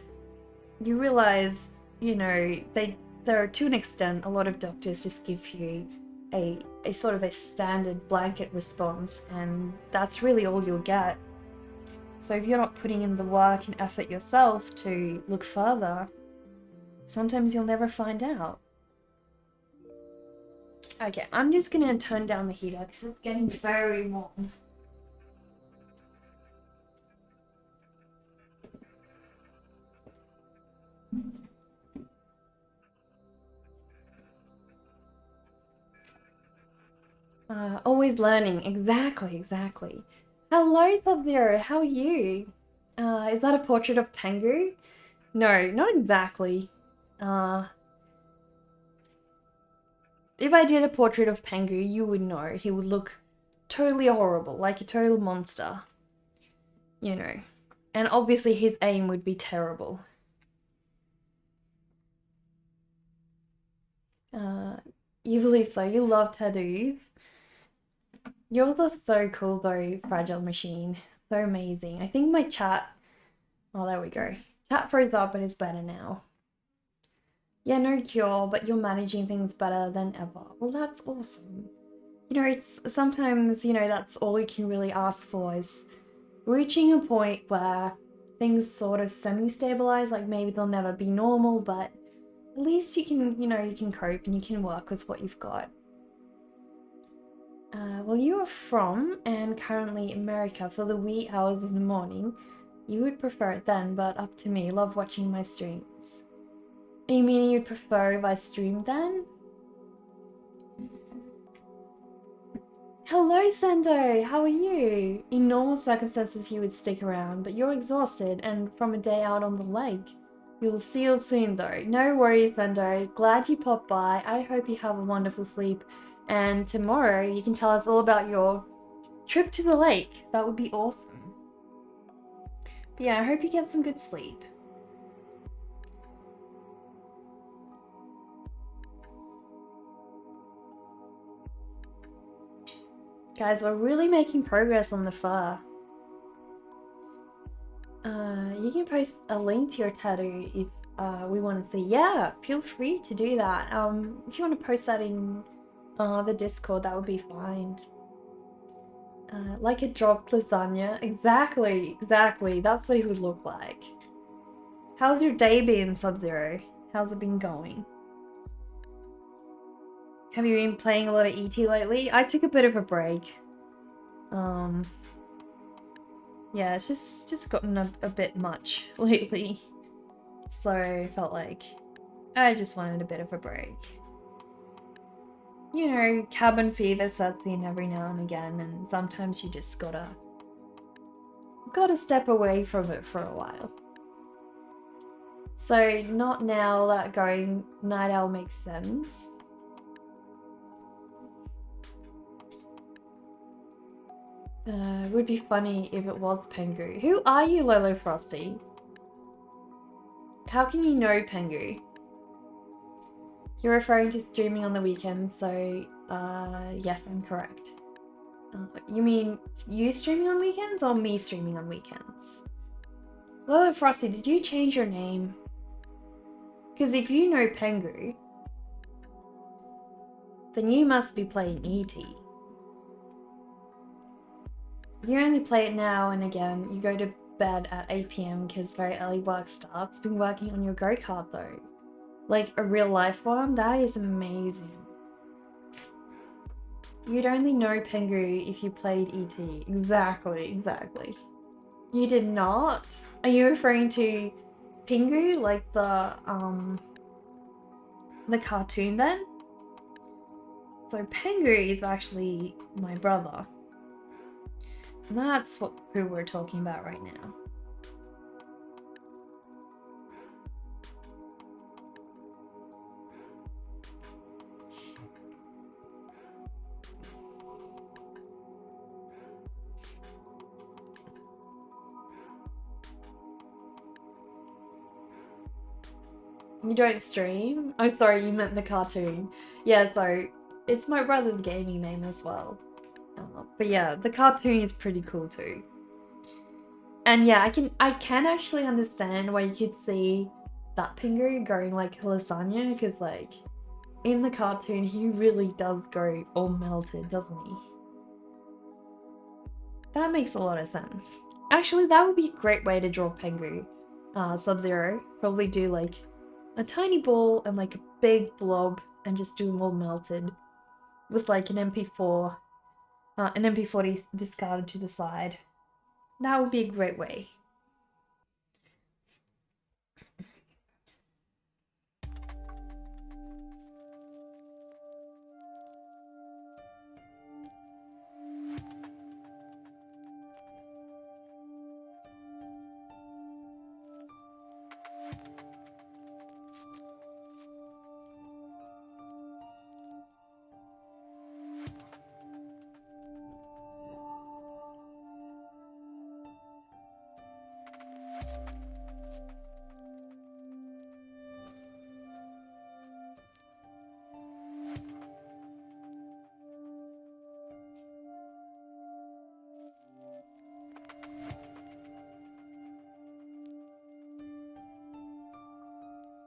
you realize, you know, there are, to an extent, a lot of doctors just give you a sort of a standard blanket response, and that's really all you'll get. So if you're not putting in the work and effort yourself to look further, sometimes you'll never find out. Okay, I'm just gonna turn down the heater because it's getting very warm. Always learning. Exactly. Hello, Sub-Zero. How are you? Is that a portrait of Pangu? No, not exactly. If I did a portrait of Pangu, you would know. He would look totally horrible, like a total monster. You know. And obviously his aim would be terrible. You believe so? You love tattoos? Yours are so cool though, Fragile Machine. So amazing. I think my chat... Oh, there we go. Chat froze up, but it's better now. Yeah, no cure, but you're managing things better than ever. Well, that's awesome. You know, it's sometimes, you know, that's all you can really ask for, is reaching a point where things sort of semi-stabilize. Like, maybe they'll never be normal, but at least you can, you know, you can cope and you can work with what you've got. Well, you are from and currently America for the wee hours in the morning. You would prefer it then, but up to me. Love watching my streams. You mean you'd prefer if I streamed then? Hello, Sando! How are you? In normal circumstances you would stick around, but you're exhausted and from a day out on the lake. We will see you soon though. No worries, Sando. Glad you popped by. I hope you have a wonderful sleep. And tomorrow you can tell us all about your trip to the lake. That would be awesome. But yeah, I hope you get some good sleep. Guys, we're really making progress on the fur. You can post a link to your tattoo if we want to see, yeah, feel free to do that. If you want to post that in the Discord, that would be fine. Like a dropped lasagna. Exactly, exactly. That's what it would look like. How's your day been, Sub-Zero? How's it been going? Have you been playing a lot of ET lately? I took a bit of a break. Yeah, it's just gotten a bit much lately. So I felt like I just wanted a bit of a break. You know, cabin fever sets in every now and again, and sometimes you just gotta step away from it for a while. So not now that going night owl makes sense. It would be funny if it was Pangu. Who are you, Lolo Frosty? How can you know Pangu? You're referring to streaming on the weekend, so yes, I'm correct. You mean you streaming on weekends or me streaming on weekends? Lolo Frosty, did you change your name? Because if you know Pangu, then you must be playing ET. You only play it now and again. You go to bed at 8 PM because very early work starts. Been working on your go-kart though. Like a real life one? That is amazing. You'd only know Pangu if you played ET. Exactly, exactly. You did not? Are you referring to Pingu, like the cartoon then? So Pangu is actually my brother. And that's who we're talking about right now. You don't stream? Oh, sorry, you meant the cartoon. Yeah, so it's my brother's gaming name as well. But yeah, the cartoon is pretty cool too. And yeah, I can actually understand why you could see that Pingu going like lasagna, because like in the cartoon he really does go all melted, doesn't he? That makes a lot of sense. Actually, that would be a great way to draw Pangu. Sub-Zero. Probably do like a tiny ball and like a big blob and just do them all melted with like an MP4, an MP40 discarded to the side. That would be a great way.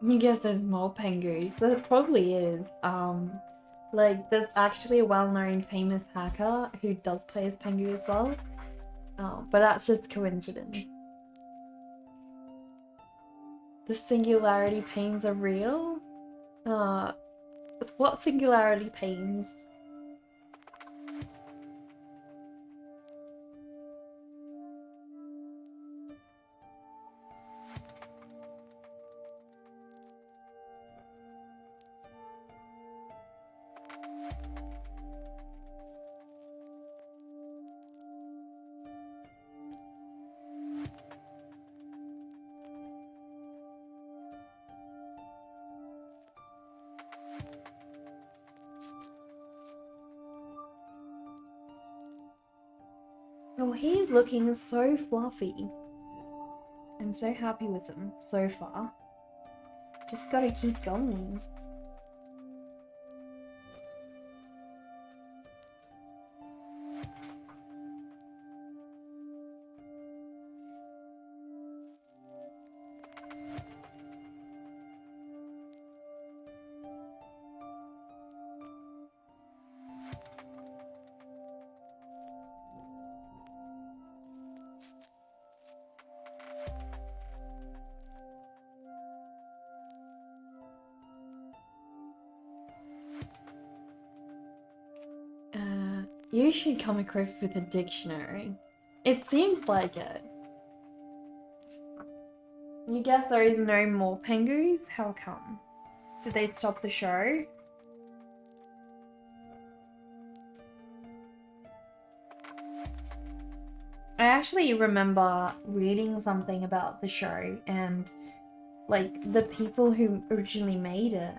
You guess there's more Pangus. There probably is. Like there's actually a well-known famous hacker who does play as Pangu as well. But that's just coincidence. The singularity panes are real? What singularity panes? Oh, he's looking so fluffy. I'm so happy with him so far. Just gotta keep going. You should come equipped with a dictionary. It seems like it. You guess there is no more Pangus? How come? Did they stop the show? I actually remember reading something about the show, and like the people who originally made it,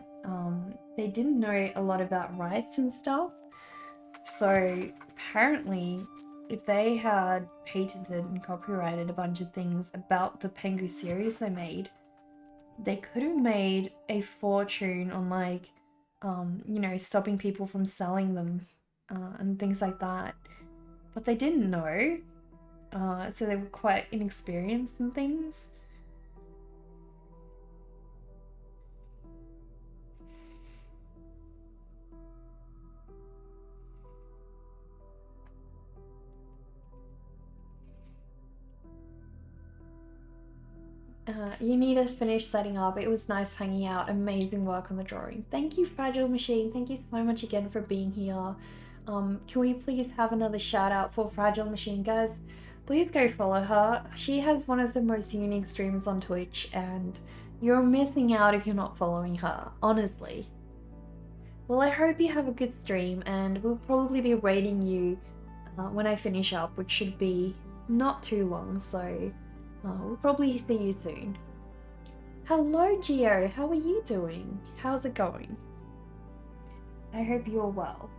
they didn't know a lot about rights and stuff. So apparently, if they had patented and copyrighted a bunch of things about the Pangu series they made, they could have made a fortune on like, you know, stopping people from selling them and things like that. But they didn't know, so they were quite inexperienced in things. You need to finish setting up. It was nice hanging out. Amazing work on the drawing. Thank you, Fragile Machine. Thank you so much again for being here. Can we please have another shout out for Fragile Machine, guys? Please go follow her. She has one of the most unique streams on Twitch, and you're missing out if you're not following her, honestly. Well, I hope you have a good stream, and we'll probably be rating you when I finish up, which should be not too long, so we'll probably see you soon. Hello, Geo. How are you doing? How's it going? I hope you're well.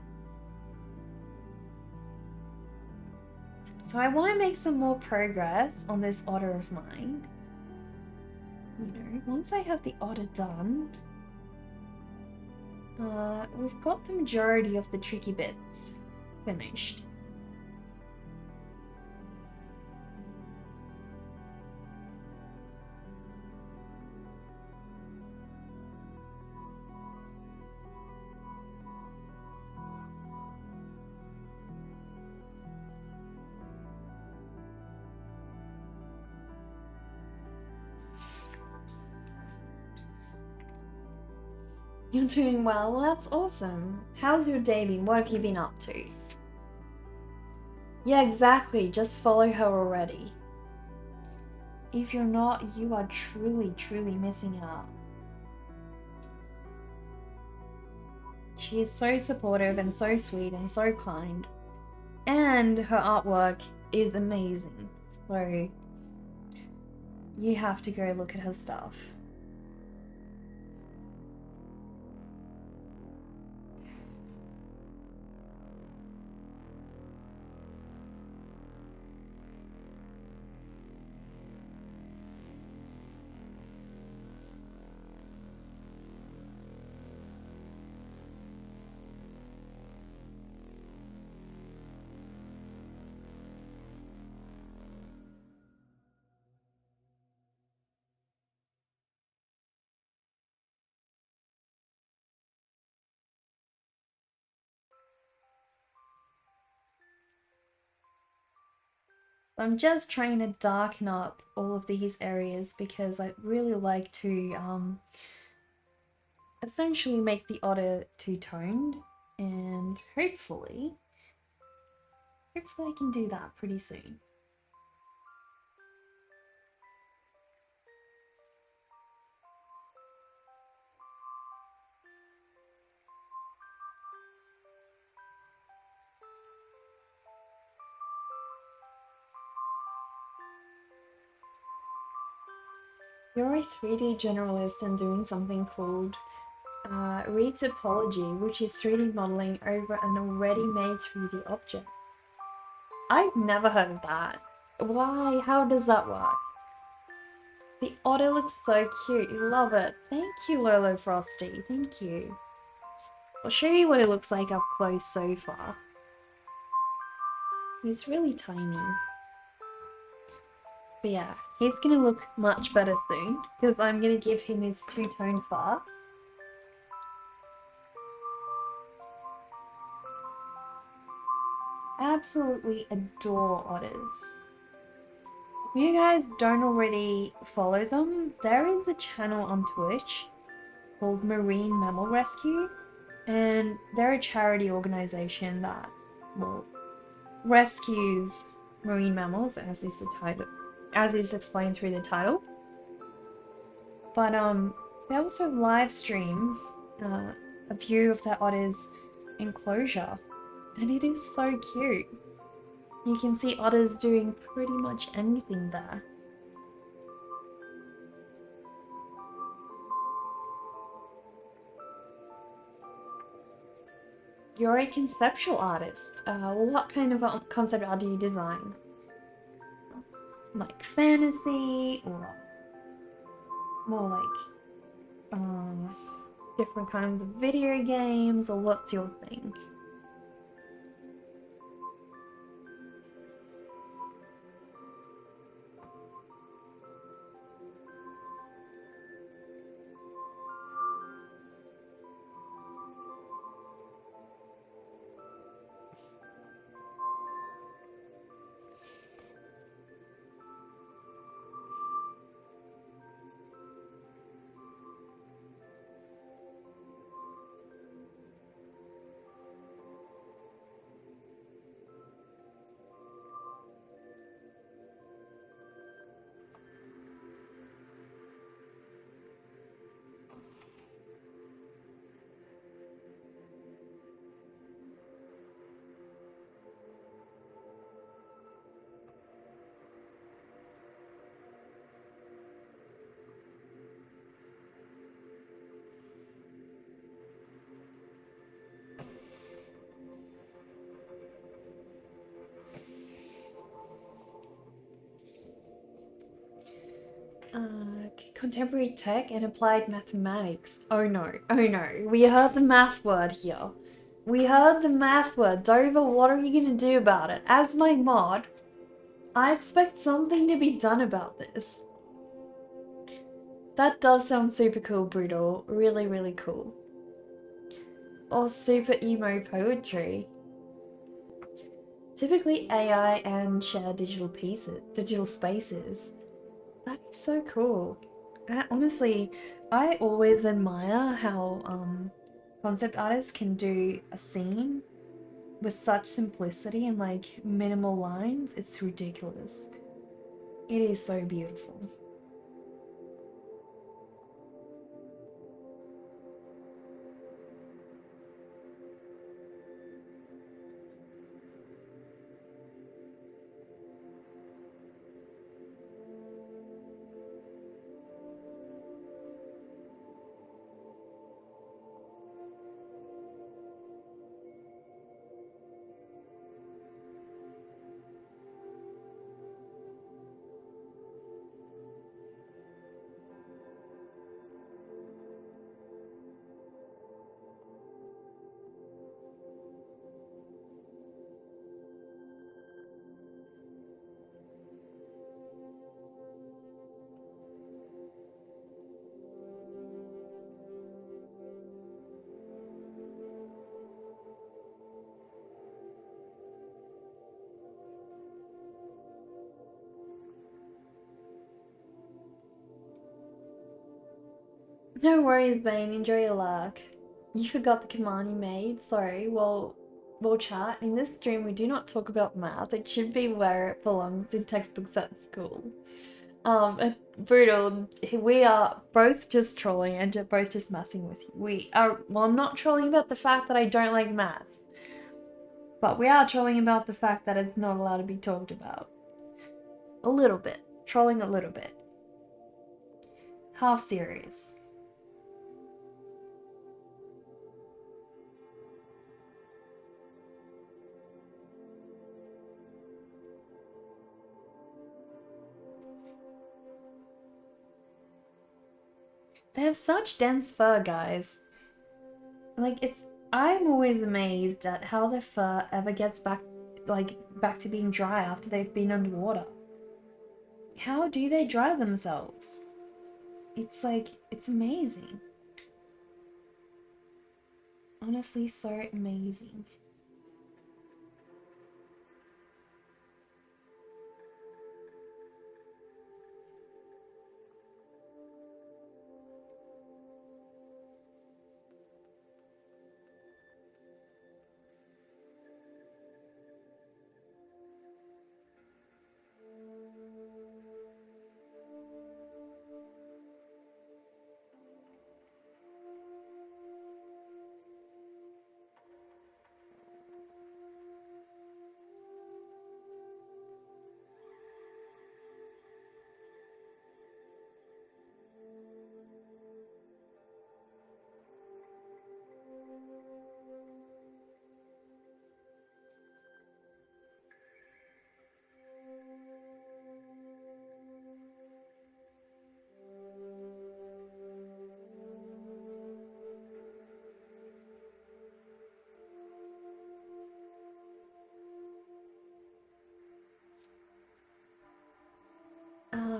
So I want to make some more progress on this otter of mine. You know, once I have the otter done, we've got the majority of the tricky bits finished. You're doing well? Well, that's awesome. How's your day been? What have you been up to? Yeah, exactly. Just follow her already. If you're not, you are truly, truly missing out. She is so supportive and so sweet and so kind. And her artwork is amazing. So you have to go look at her stuff. I'm just trying to darken up all of these areas because I really like to essentially make the otter two-toned, and hopefully I can do that pretty soon. You're a 3D generalist and doing something called retopology, which is 3D modeling over an already made 3D object. I've never heard of that. Why? How does that work? The otter looks so cute. Love it. Thank you, Lolo Frosty. Thank you. I'll show you what it looks like up close so far. He's really tiny. But yeah, he's gonna look much better soon because I'm gonna give him his two-tone fur. Absolutely adore otters. If you guys don't already follow them, there is a channel on Twitch called Marine Mammal Rescue, and they're a charity organization that well, rescues marine mammals, as is the title, as is explained through the title. But they also live stream a view of the otter's enclosure, and it is so cute. You can see otters doing pretty much anything there. You're a conceptual artist. What kind of concept art do you design? Like fantasy, or more like different kinds of video games, or what's your thing? Contemporary tech and applied mathematics. Oh no, oh no. We heard the math word here. We heard the math word. Dover, what are you gonna do about it? As my mod, I expect something to be done about this. That does sound super cool, Brutal. Really, really cool. Or super emo poetry. Typically AI and share digital spaces. That's so cool. Honestly, I always admire how concept artists can do a scene with such simplicity and like minimal lines. It's ridiculous. It is so beautiful. No worries, Bane. Enjoy your luck. You forgot the command you made. Sorry. Well, we'll chat. In this stream, we do not talk about math. It should be where it belongs in textbooks at school. Brutal. We are both just trolling and both just messing with you. We are. Well, I'm not trolling about the fact that I don't like math, but we are trolling about the fact that it's not allowed to be talked about. A little bit. Trolling a little bit. Half serious. They have such dense fur, guys. Like, I'm always amazed at how their fur ever gets back to being dry after they've been underwater. How do they dry themselves? It's like, it's amazing. Honestly, so amazing.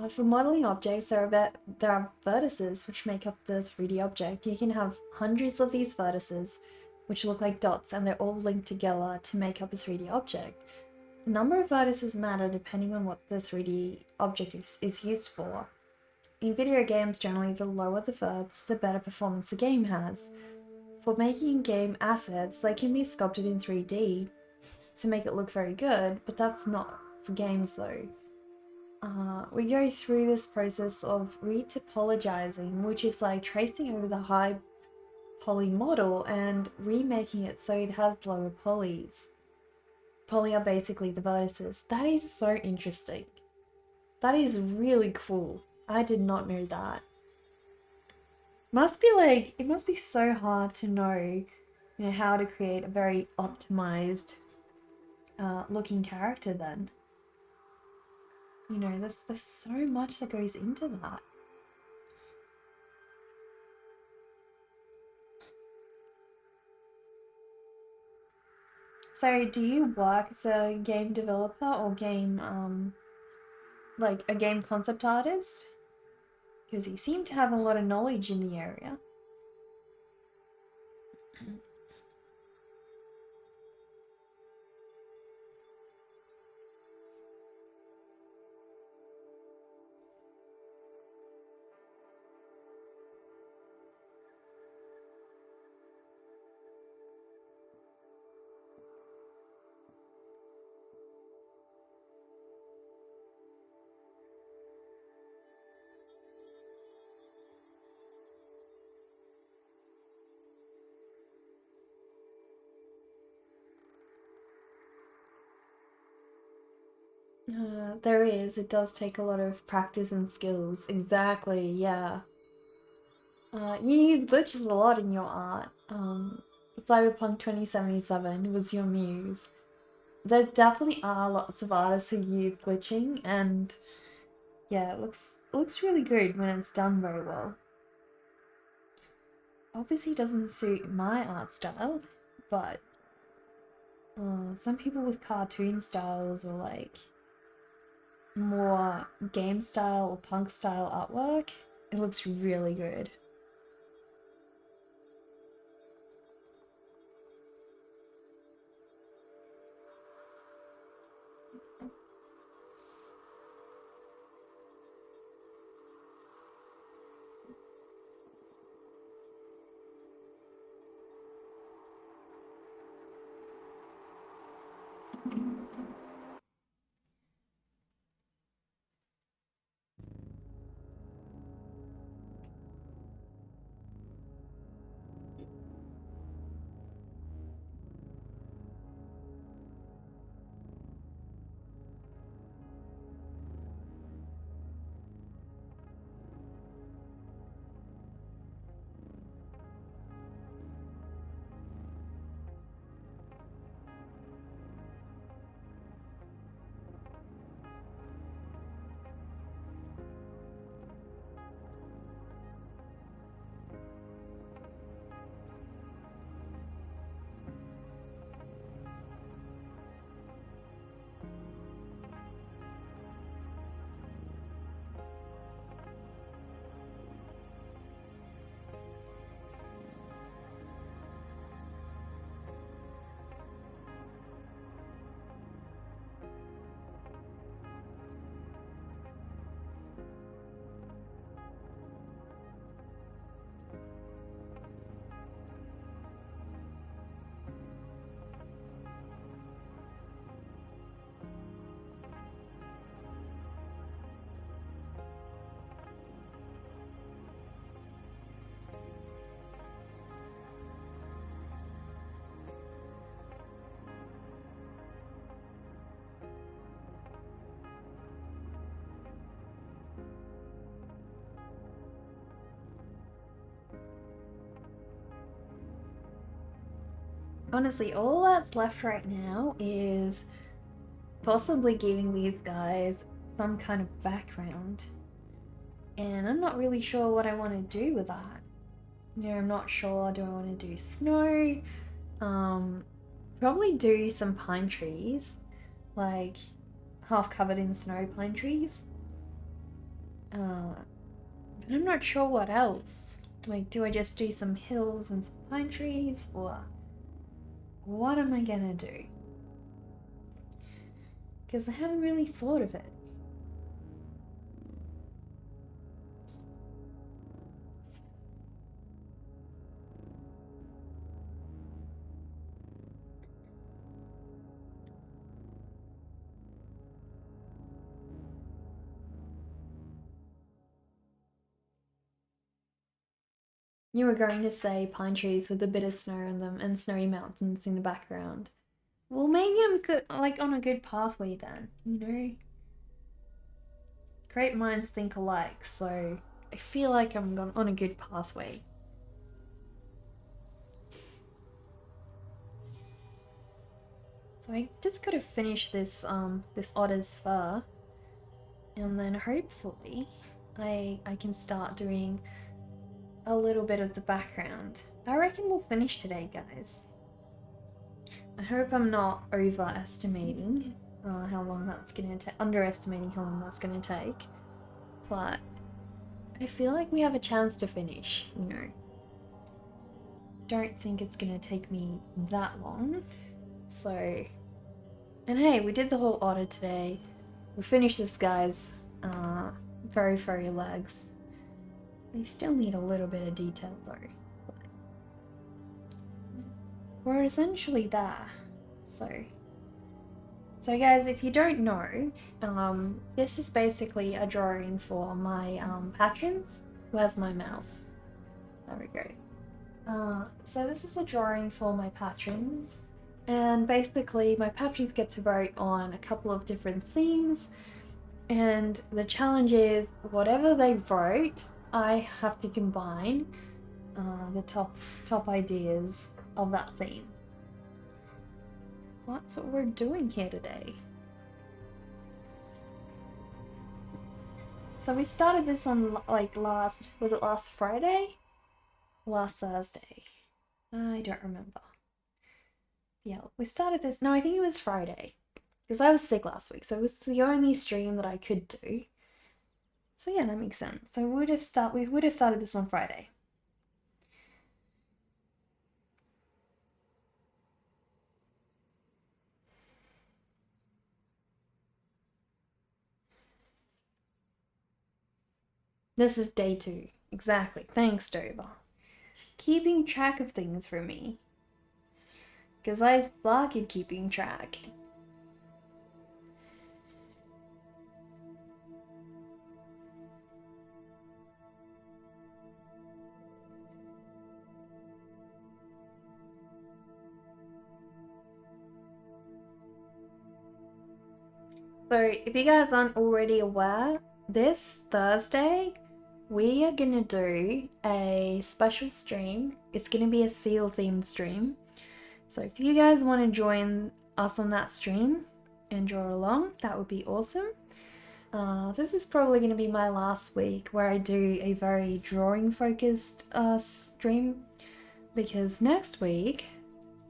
For modeling objects, there are vertices which make up the 3D object. You can have hundreds of these vertices which look like dots, and they're all linked together to make up a 3D object. The number of vertices matter depending on what the 3D object is used for. In video games, generally the lower the verts, the better performance the game has. For making game assets, they can be sculpted in 3D to make it look very good, but that's not for games though. We go through this process of retopologizing, which is like tracing over the high poly model and remaking it so it has lower polys. Poly are basically the vertices. That is so interesting. That is really cool. I did not know that. It must be so hard to know, how to create a very optimized looking character then. There's so much that goes into that. So do you work as a game developer or like a game concept artist? Because you seem to have a lot of knowledge in the area. There is. It does take a lot of practice and skills. Exactly, yeah. You use glitches a lot in your art. Cyberpunk 2077 was your muse. There definitely are lots of artists who use glitching, and yeah, it looks really good when it's done very well. Obviously doesn't suit my art style, but some people with cartoon styles or like more game style or punk style artwork, it looks really good. Honestly, all that's left right now is possibly giving these guys some kind of background. And I'm not really sure what I want to do with that. I'm not sure. Do I want to do snow? Probably do some pine trees, like half covered in snow pine trees. But I'm not sure what else. Do I just do some hills and some pine trees, or what am I gonna do? Because I haven't really thought of it. You were going to say pine trees with a bit of snow in them and snowy mountains in the background. Well, maybe I'm good, like on a good pathway then, you know? Great minds think alike, so I feel like I'm on a good pathway. So I just gotta finish this this otter's fur, and then hopefully I can start doing a little bit of the background. I reckon we'll finish today, guys. I hope I'm not overestimating how long that's gonna take, underestimating how long that's gonna take, but I feel like we have a chance to finish, you know. Don't think it's gonna take me that long, so. And hey, we did the whole otter today. We finished this guy's very furry legs. We still need a little bit of detail though. We're essentially there. So guys, if you don't know, this is basically a drawing for my patrons. Where's my mouse? There we go. So this is a drawing for my patrons, and basically my patrons get to vote on a couple of different themes, and the challenge is whatever they vote, I have to combine the top ideas of that theme. So that's what we're doing here today. So we started this on like was it last Friday? Last Thursday? I don't remember. Yeah, we started this, no, I think it was Friday. Because I was sick last week, so it was the only stream that I could do. So yeah, that makes sense. So we would have started this on Friday. This is day 2. Exactly. Thanks, Dover. Keeping track of things for me. Because I suck at keeping track. So if you guys aren't already aware, this Thursday we are gonna do a special stream. It's gonna be a seal themed stream. So if you guys want to join us on that stream and draw along, that would be awesome. This is probably going to be my last week where I do a very drawing focused stream, because next week,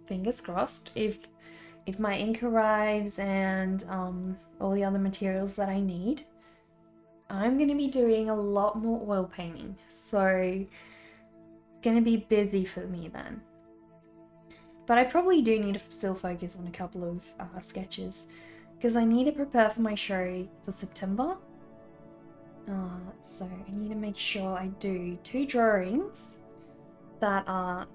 fingers crossed, if my ink arrives and all the other materials that I need, I'm going to be doing a lot more oil painting. So it's going to be busy for me then. But I probably do need to still focus on a couple of sketches, because I need to prepare for my show for September. So I need to make sure I do 2 drawings that are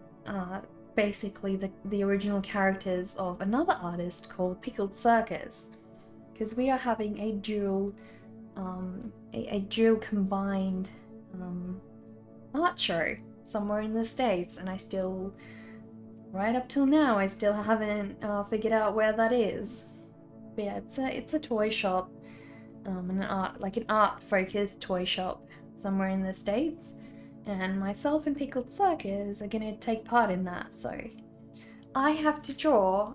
basically the original characters of another artist called Pickled Circus, because we are having a dual combined art show somewhere in the States, and I still, right up till now, I still haven't figured out where that is. But yeah, it's a toy shop, an art focused toy shop somewhere in the States, and myself and Pickled Circus are gonna take part in that. So I have to draw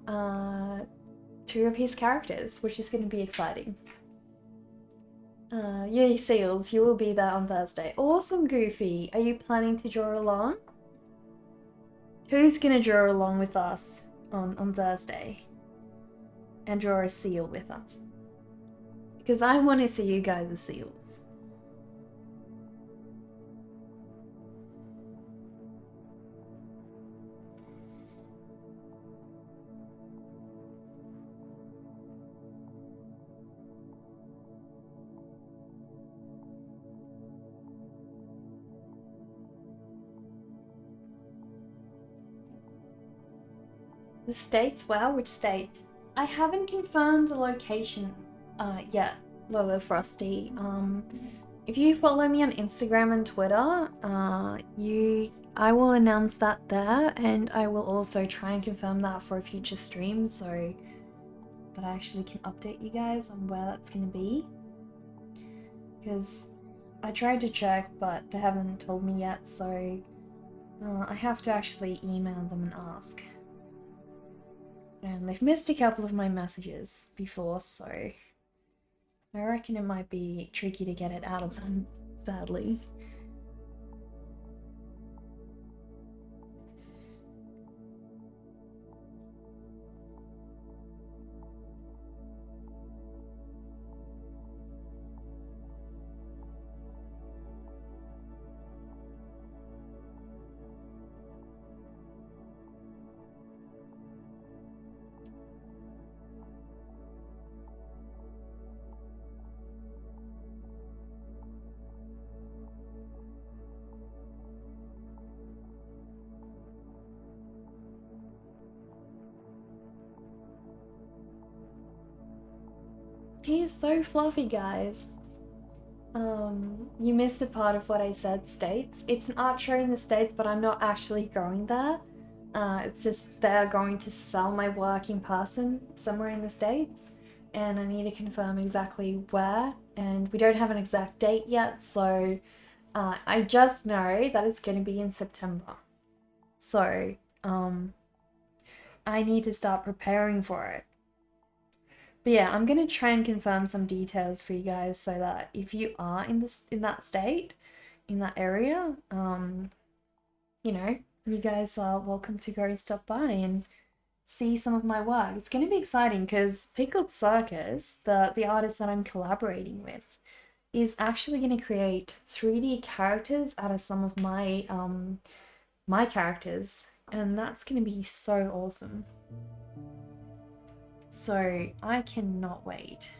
2 of his characters, which is gonna be exciting. Yay, Seals, you will be there on Thursday. Awesome, Goofy. Are you planning to draw along? Who's gonna draw along with us on Thursday and draw a seal with us? Because I want to see you guys as seals. The states? Wow, which state? I haven't confirmed the location yet, Lola Frosty. If you follow me on Instagram and Twitter, I will announce that there, and I will also try and confirm that for a future stream so that I actually can update you guys on where that's going to be. Because I tried to check, but they haven't told me yet, so I have to actually email them and ask. And they've missed a couple of my messages before, so I reckon it might be tricky to get it out of them, sadly. He is so fluffy, guys. You missed a part of what I said, States. It's an art show in the States, but I'm not actually going there. It's just they're going to sell my work in person somewhere in the States, and I need to confirm exactly where, and we don't have an exact date yet, so I just know that it's going to be in September. So, I need to start preparing for it. But yeah, I'm gonna try and confirm some details for you guys so that if you are in that state, in that area, you know, you guys are welcome to go stop by and see some of my work. It's gonna be exciting because Pickled Circus, the artist that I'm collaborating with, is actually gonna create 3D characters out of some of my my characters, and that's gonna be so awesome. So I cannot wait.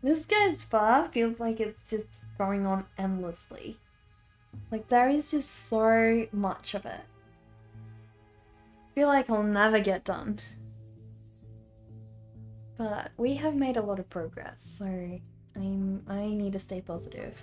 This guy's far feels like it's just going on endlessly. Like there is just so much of it. I feel like I'll never get done. But we have made a lot of progress, so I need to stay positive.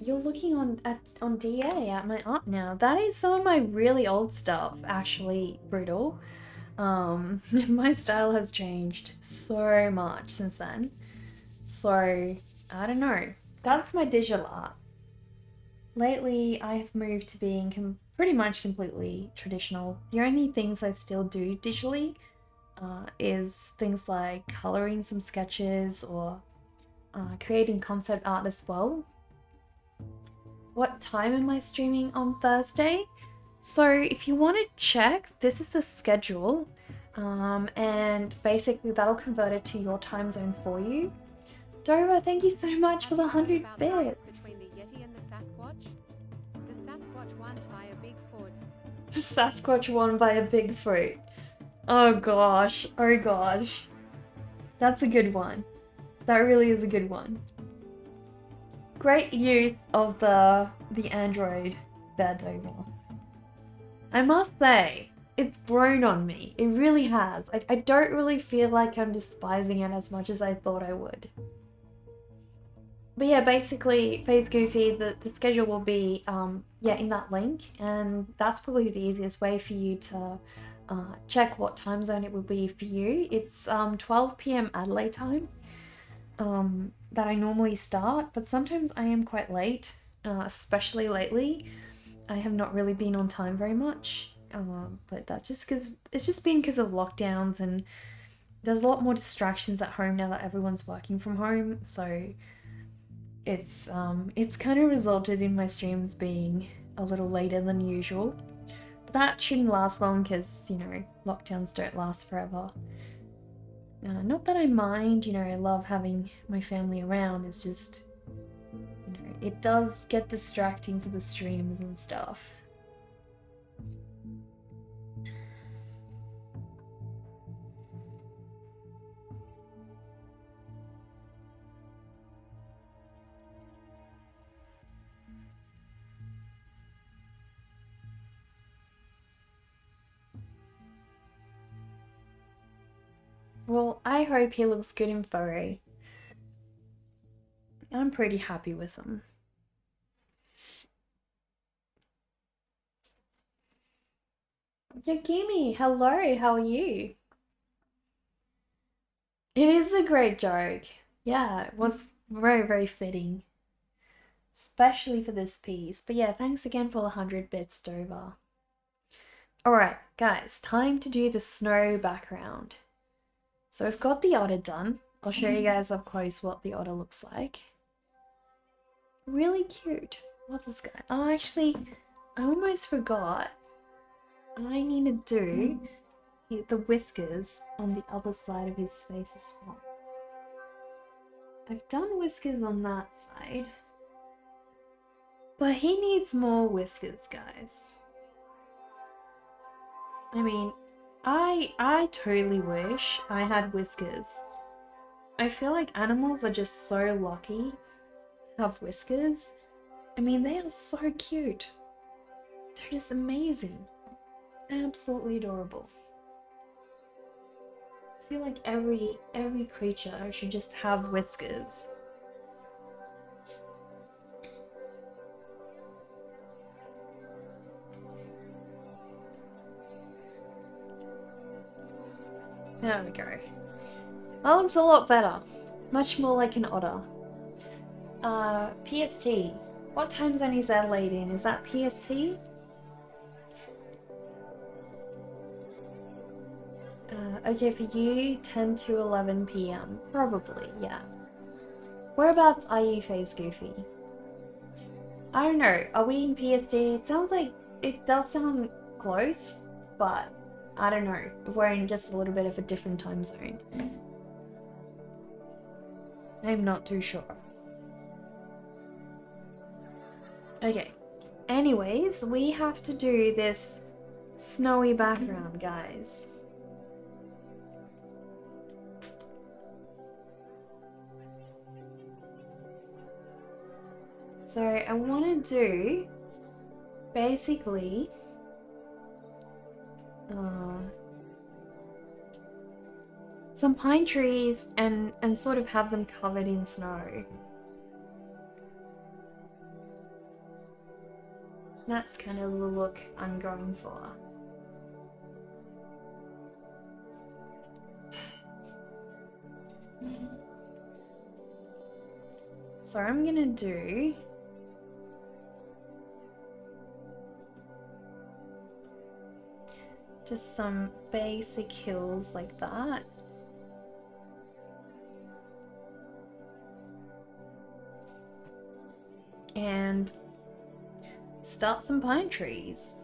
You're looking on DA at my art now. That is some of my really old stuff, actually, Brutal. My style has changed so much since then. So, I don't know. That's my digital art. Lately, I've moved to being pretty much completely traditional. The only things I still do digitally is things like coloring some sketches or creating concept art as well. What time am I streaming on Thursday? So if you want to check, this is the schedule, and basically that'll convert it to your time zone for you. Dora, thank you so much for the 100 bits. Between the Yeti and the Sasquatch? The Sasquatch won by a big foot. The Sasquatch won by a Bigfoot. Oh gosh, oh gosh. That's a good one. That really is a good one. Great use of the Android there, Dover. I must say, it's grown on me. It really has. I don't really feel like I'm despising it as much as I thought I would. But yeah, basically, Phase Goofy, the schedule will be yeah, in that link, and that's probably the easiest way for you to check what time zone it will be for you. It's 12 p.m. Adelaide time that I normally start, but sometimes I am quite late, especially lately. I have not really been on time very much, but that's just because it's just been because of lockdowns, and there's a lot more distractions at home now that everyone's working from home, so it's kind of resulted in my streams being a little later than usual. But that shouldn't last long because, you know, lockdowns don't last forever. Not that I mind, you know, I love having my family around, it's just, you know, it does get distracting for the streams and stuff. Well, I hope he looks good in furry. I'm pretty happy with him. Yagimi, hello, how are you? It is a great joke. Yeah, it was very, very fitting. Especially for this piece. But yeah, thanks again for the 100 bits, Dover. Alright, guys, time to do the snow background. So we've got the otter done. I'll show you guys up close what the otter looks like. Really cute. Love this guy. Oh, actually, I almost forgot. I need to do the whiskers on the other side of his face as well. I've done whiskers on that side. But he needs more whiskers, guys. I mean, I totally wish I had whiskers. I feel like animals are just so lucky to have whiskers. I mean, they are so cute. They're just amazing. Absolutely adorable. I feel like every creature should just have whiskers. There we go. That looks a lot better. Much more like an otter. PST. What time zone is Adelaide in? Is that PST? Okay, for you, 10 to 11 p.m. Probably, yeah. Whereabouts are you, Phase Goofy? I don't know. Are we in PST? It sounds like it does sound close, but I don't know. We're in just a little bit of a different time zone. I'm not too sure. Okay. Anyways, we have to do this snowy background, guys. So I want to do basically some pine trees and sort of have them covered in snow. That's kind of the look I'm going for. So I'm gonna do just some basic hills like that. And start some pine trees.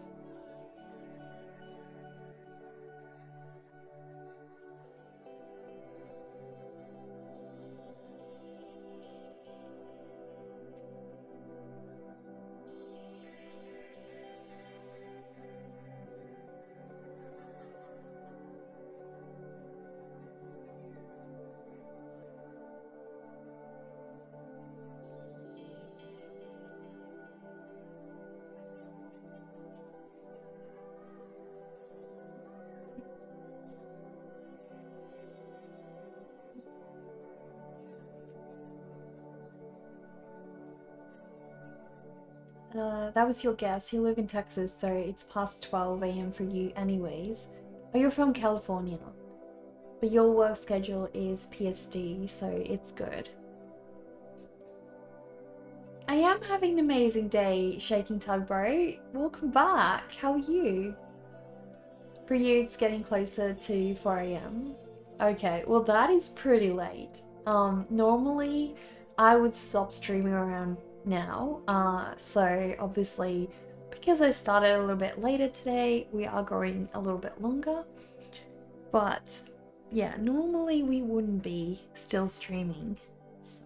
That was your guess. You live in Texas, so it's past 12 a.m. for you anyways. Oh, you're from California. But your work schedule is PST, so it's good. I am having an amazing day, Shaking Tugboat. Welcome back. How are you? For you, it's getting closer to 4 a.m. Okay, well that is pretty late. Normally I would stop streaming around now. So obviously because I started a little bit later today, we are going a little bit longer. But yeah, normally we wouldn't be still streaming. So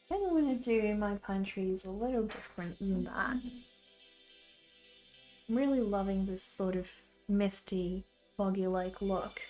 I think I'm gonna do my pine trees a little different than that. I'm really loving this sort of misty, foggy-like look.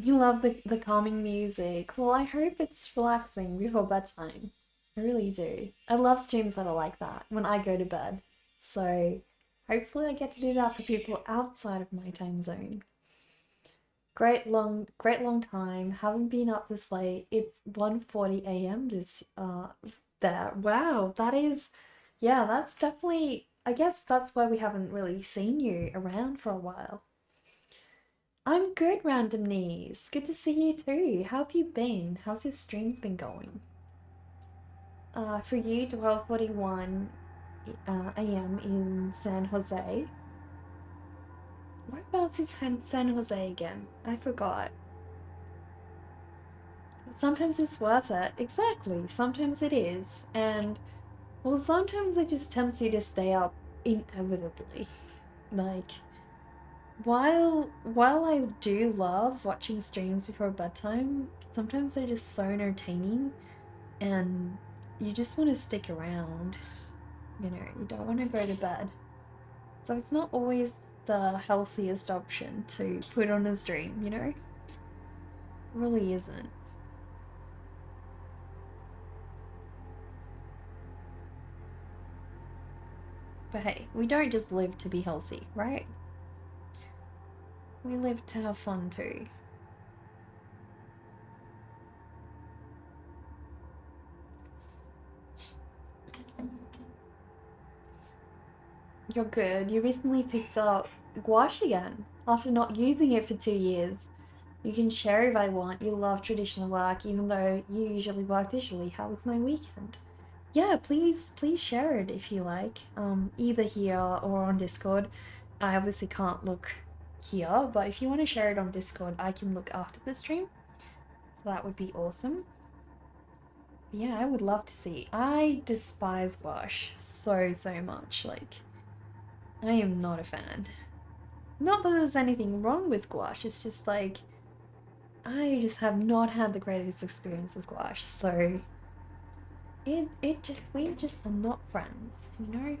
You love the calming music. Well, I hope it's relaxing before bedtime. I really do. I love streams that are like that when I go to bed. So hopefully I get to do that for people outside of my time zone. Great long time. Haven't been up this late. It's 1:40 a.m. this there. Wow, that is, yeah, that's definitely, I guess that's why we haven't really seen you around for a while. I'm good, Random Knees. Good to see you too. How have you been? How's your streams been going? For you, 12:41 a.m. in San Jose. Whereabouts is San Jose again? I forgot. Sometimes it's worth it. Exactly. Sometimes it is. And, well, sometimes it just tempts you to stay up inevitably. Like, while I do love watching streams before bedtime, sometimes they're just so entertaining and you just want to stick around. You know, you don't want to go to bed. So it's not always the healthiest option to put on a stream, you know? It really isn't. But hey, we don't just live to be healthy, right? We live to have fun too. You're good. You recently picked up gouache again after not using it for 2 years. You can share if I want. You love traditional work, even though you usually work digitally. How was my weekend? Yeah, please share it if you like. Either here or on Discord. I obviously can't look here, but if you want to share it on Discord, I can look after the stream. So that would be awesome. Yeah, I would love to see. I despise gouache so much. Like, I am not a fan. Not that there's anything wrong with gouache, it's just like, I just have not had the greatest experience with gouache, so we just are not friends, you know?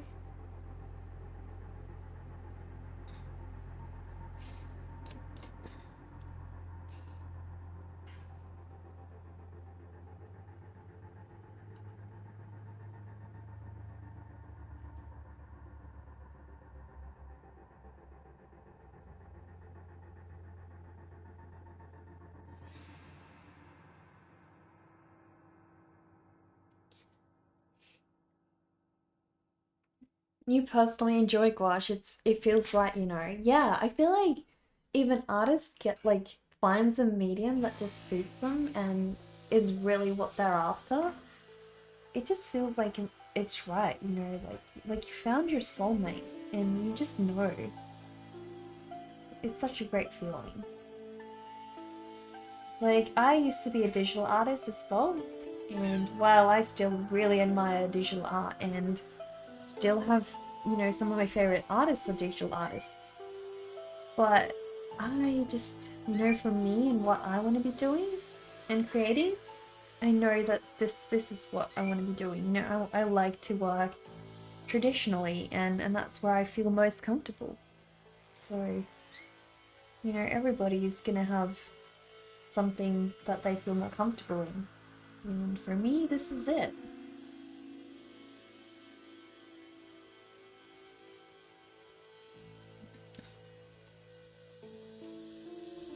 you personally enjoy gouache. It feels right, you know. Yeah, I feel like even artists get like finds a medium that just suits them and is really what they're after. It just feels like it's right, you know, like you found your soulmate and you just know. It's such a great feeling. Like, I used to be a digital artist as well, and while I still really admire digital art and still have, you know, some of my favorite artists are digital artists, but I just know for me and what I want to be doing and creating, I know that this is what I want to be doing. You know, I like to work traditionally, and that's where I feel most comfortable. So, you know, everybody's gonna have something that they feel more comfortable in. And for me, this is it.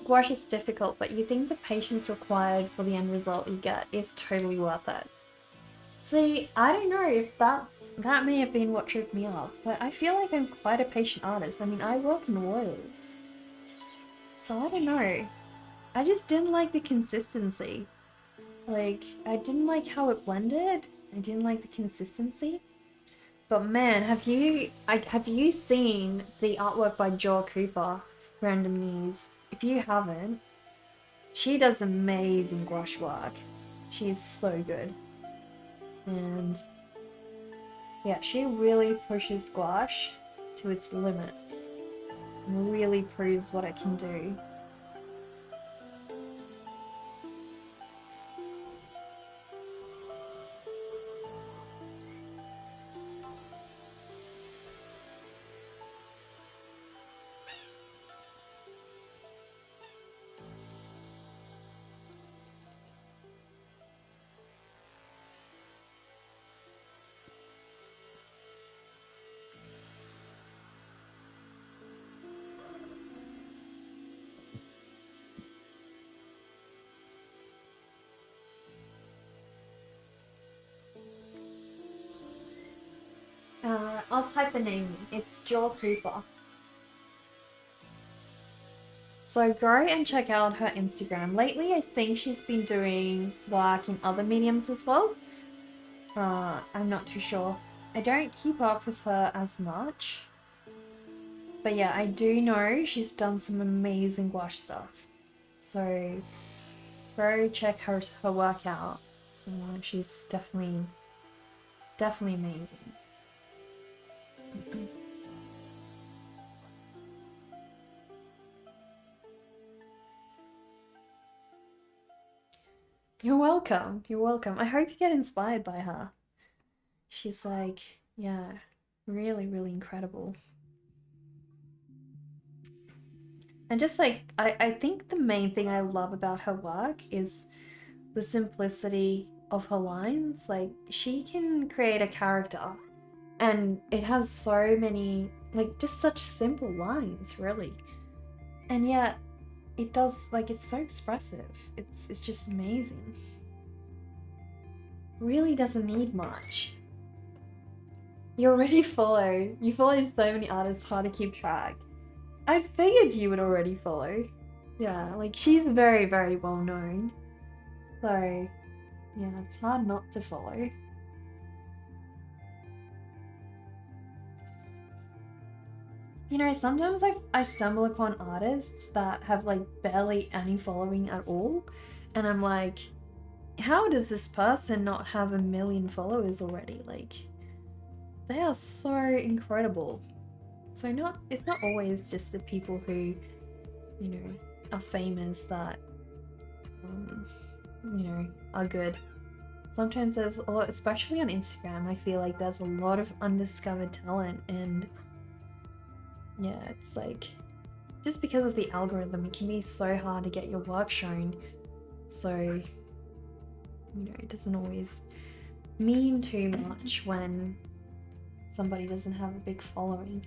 Gouache is difficult, but you think the patience required for the end result you get is totally worth it. See, I don't know if that may have been what tripped me up, but I feel like I'm quite a patient artist. I mean, I work in oils. So I don't know. I just didn't like the consistency. Like, I didn't like how it blended. I didn't like the consistency. But man, have you seen the artwork by Jo Cooper, Random News? If you haven't, she does amazing gouache work. She's so good. And yeah, she really pushes gouache to its limits and really proves what it can do. I'll type the name in. It's Jo Cooper. So go and check out her Instagram. Lately, I think she's been doing work in other mediums as well. I'm not too sure. I don't keep up with her as much. But yeah, I do know she's done some amazing gouache stuff. So go check her work out. She's definitely amazing. You're welcome. You're welcome. I hope you get inspired by her. She's like, yeah, really, really incredible. And just like, I think the main thing I love about her work is the simplicity of her lines. Like, she can create a character and it has so many, like, just such simple lines, really. And yet, it does, like, it's so expressive. It's just amazing. Really doesn't need much. You already follow. You follow so many artists, hard to keep track. I figured you would already follow. Yeah, like she's very, very well known. So, yeah, it's hard not to follow. You know, sometimes I stumble upon artists that have like barely any following at all. And I'm like, how does this person not have 1 million followers already? Like, they are so incredible. So it's not always just the people who, you know, are famous that, you know, are good. Sometimes there's a lot, especially on Instagram, I feel like there's a lot of undiscovered talent, and yeah, it's like, just because of the algorithm, it can be so hard to get your work shown. So, you know, it doesn't always mean too much when somebody doesn't have a big following.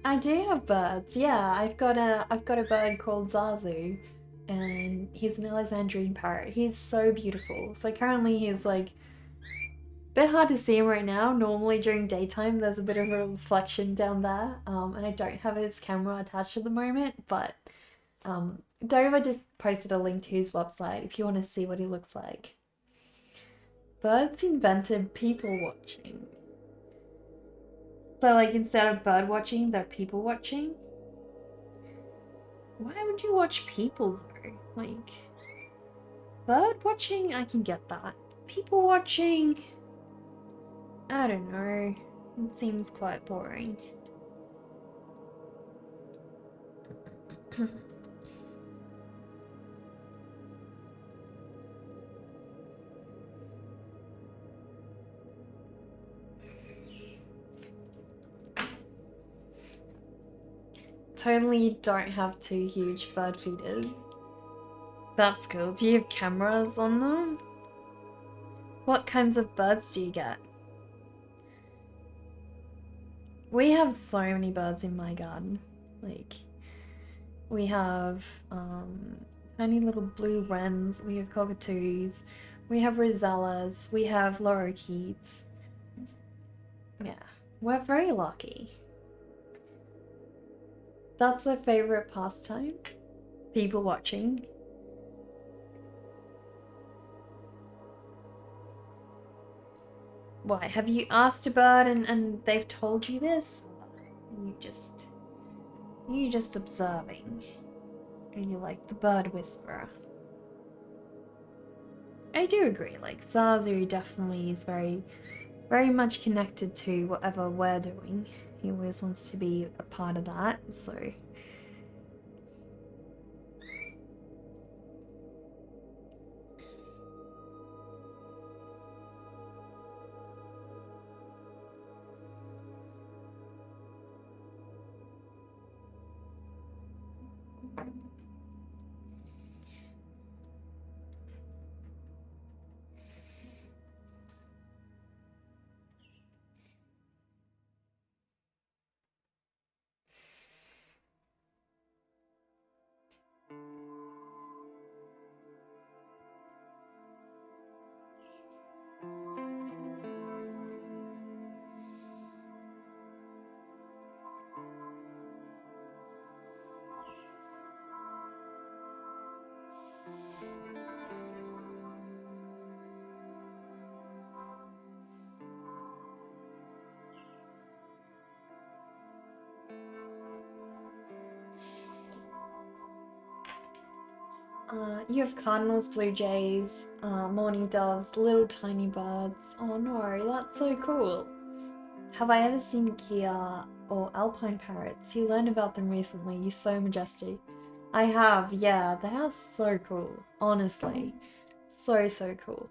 I do have birds. Yeah, I've got a bird called Zazu, and he's an Alexandrian parrot. He's so beautiful. So currently he's like a bit hard to see him right now. Normally during daytime there's a bit of a reflection down there, and I don't have his camera attached at the moment. But Dover just posted a link to his website if you want to see what he looks like. Birds invented people watching. So like instead of bird watching, they're people watching. Why would you watch people though? Like, bird watching, I can get that. People watching, I don't know. It seems quite boring. Totally don't have two huge bird feeders. That's cool. Do you have cameras on them? What kinds of birds do you get? We have so many birds in my garden. Like, we have tiny little blue wrens, we have cockatoos, we have rosellas, we have lorikeets. Yeah, we're very lucky. That's their favorite pastime? People watching. Why, have you asked a bird and they've told you this? You just observing. And you're like the bird whisperer. I do agree, like Zazu definitely is very, very much connected to whatever we're doing. He always wants to be a part of that, so... You have cardinals, blue jays, mourning doves, little tiny birds. Oh no, that's so cool. Have I ever seen Kia or Alpine Parrots? You learned about them recently. You're so majestic. I have, yeah. They are so cool. Honestly. So, so cool.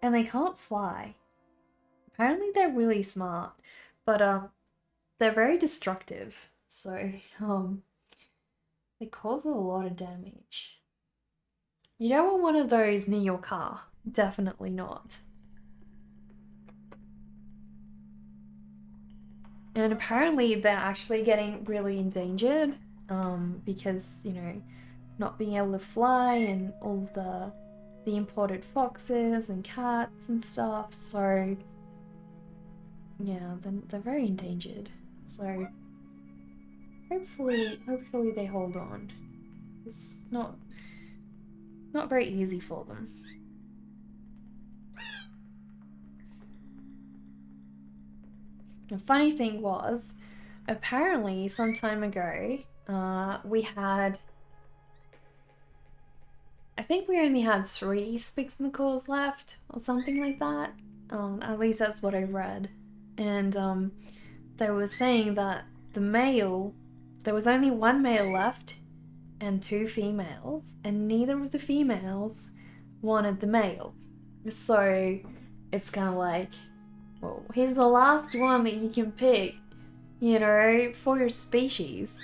And they can't fly. Apparently they're really smart. But, they're very destructive. So, they cause a lot of damage. You don't want one of those near your car. Definitely not. And apparently they're actually getting really endangered because, you know, not being able to fly and all the imported foxes and cats and stuff. So, yeah, they're very endangered. So, hopefully they hold on. It's not very easy for them. The funny thing was, apparently some time ago, we had... I think we only had 3 Spix macaws left, or something like that. At least that's what I read. And they were saying that the male... There was only 1 male left, and 2 females, and neither of the females wanted the male. So, it's kind of like... Well, he's the last one that you can pick, you know, for your species.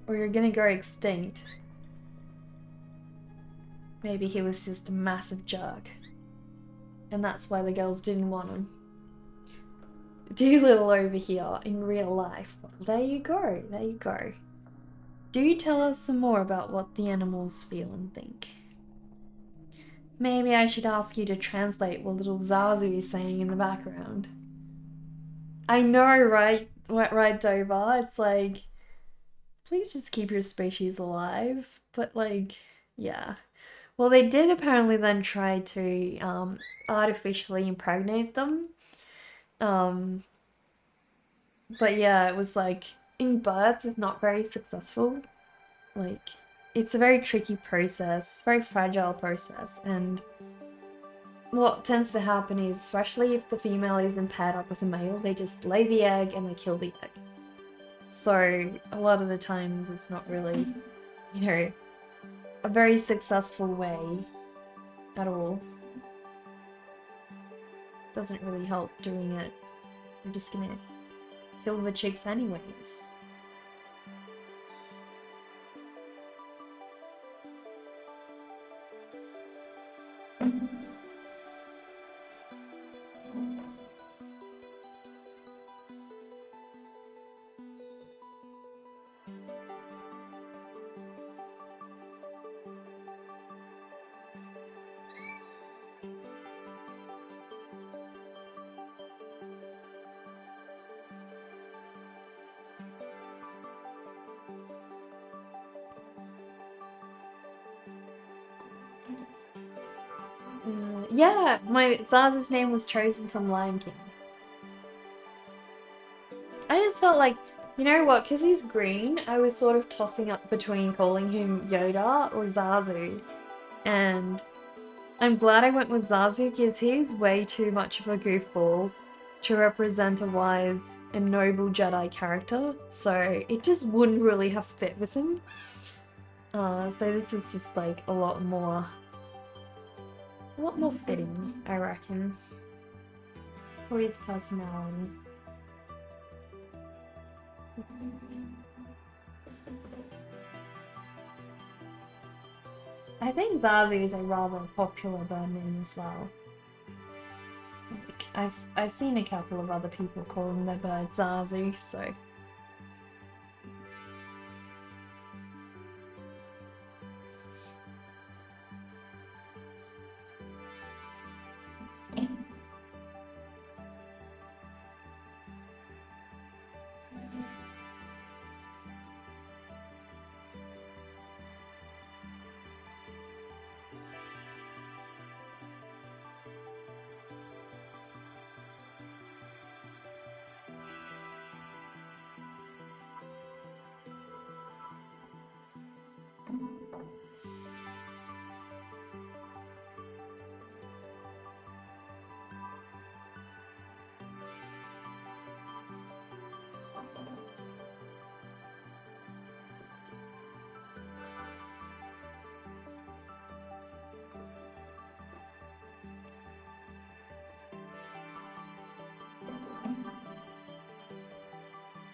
Or you're gonna go extinct. Maybe he was just a massive jerk. And that's why the girls didn't want him. Doolittle over here in real life. Well, there you go, there you go. Do tell us some more about what the animals feel and think. Maybe I should ask you to translate what little Zazu is saying in the background. I know, right? Right, Dover? It's like, please just keep your species alive. But like, yeah. Well, they did apparently then try to artificially impregnate them. Um, but yeah, it was like, in birds, it's not very successful. Like, it's a very tricky process, very fragile process, and what tends to happen is, especially if the female isn't paired up with a male, they just lay the egg and they kill the egg. So a lot of the times it's not really, you know, a very successful way at all. Doesn't really help doing it. You're just gonna kill the chicks anyways. Yeah, my Zazu's name was chosen from Lion King. I just felt like, you know what, because he's green, I was sort of tossing up between calling him Yoda or Zazu. And I'm glad I went with Zazu because he's way too much of a goofball to represent a wise and noble Jedi character. So it just wouldn't really have fit with him. So this is just like a lot more fitting, I reckon, for his personality. I think Zazu is a rather popular bird name as well. Like, I've seen a couple of other people calling their bird Zazu, so.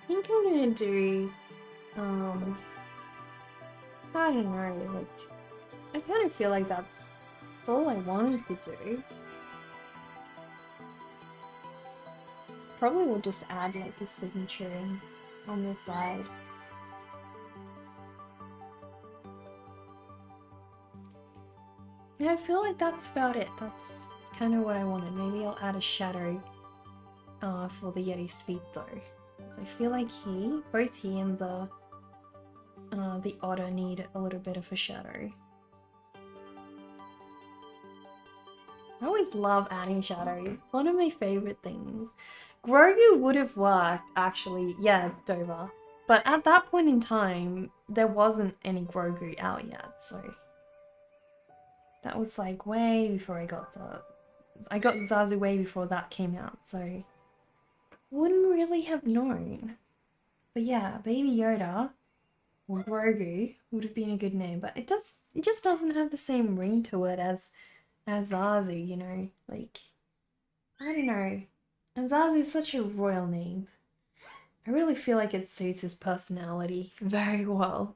I think I'm gonna do, I don't know, like, I kind of feel like that's all I wanted to do. Probably will just add like a signature in on the side. Yeah, I feel like that's about it. That's kind of what I wanted. Maybe I'll add a shadow for the Yeti's feet though. So I feel like both he and the Otter need a little bit of a shadow. I always love adding shadows. One of my favorite things. Grogu would have worked, actually. Yeah, Dover. But at that point in time, there wasn't any Grogu out yet, so... That was like way before I got Zazu way before that came out, so... Wouldn't really have known. But yeah, Baby Yoda, or Grogu, would have been a good name, but it just doesn't have the same ring to it as Zazu, you know, like, I don't know. And Zazu is such a royal name. I really feel like it suits his personality very well.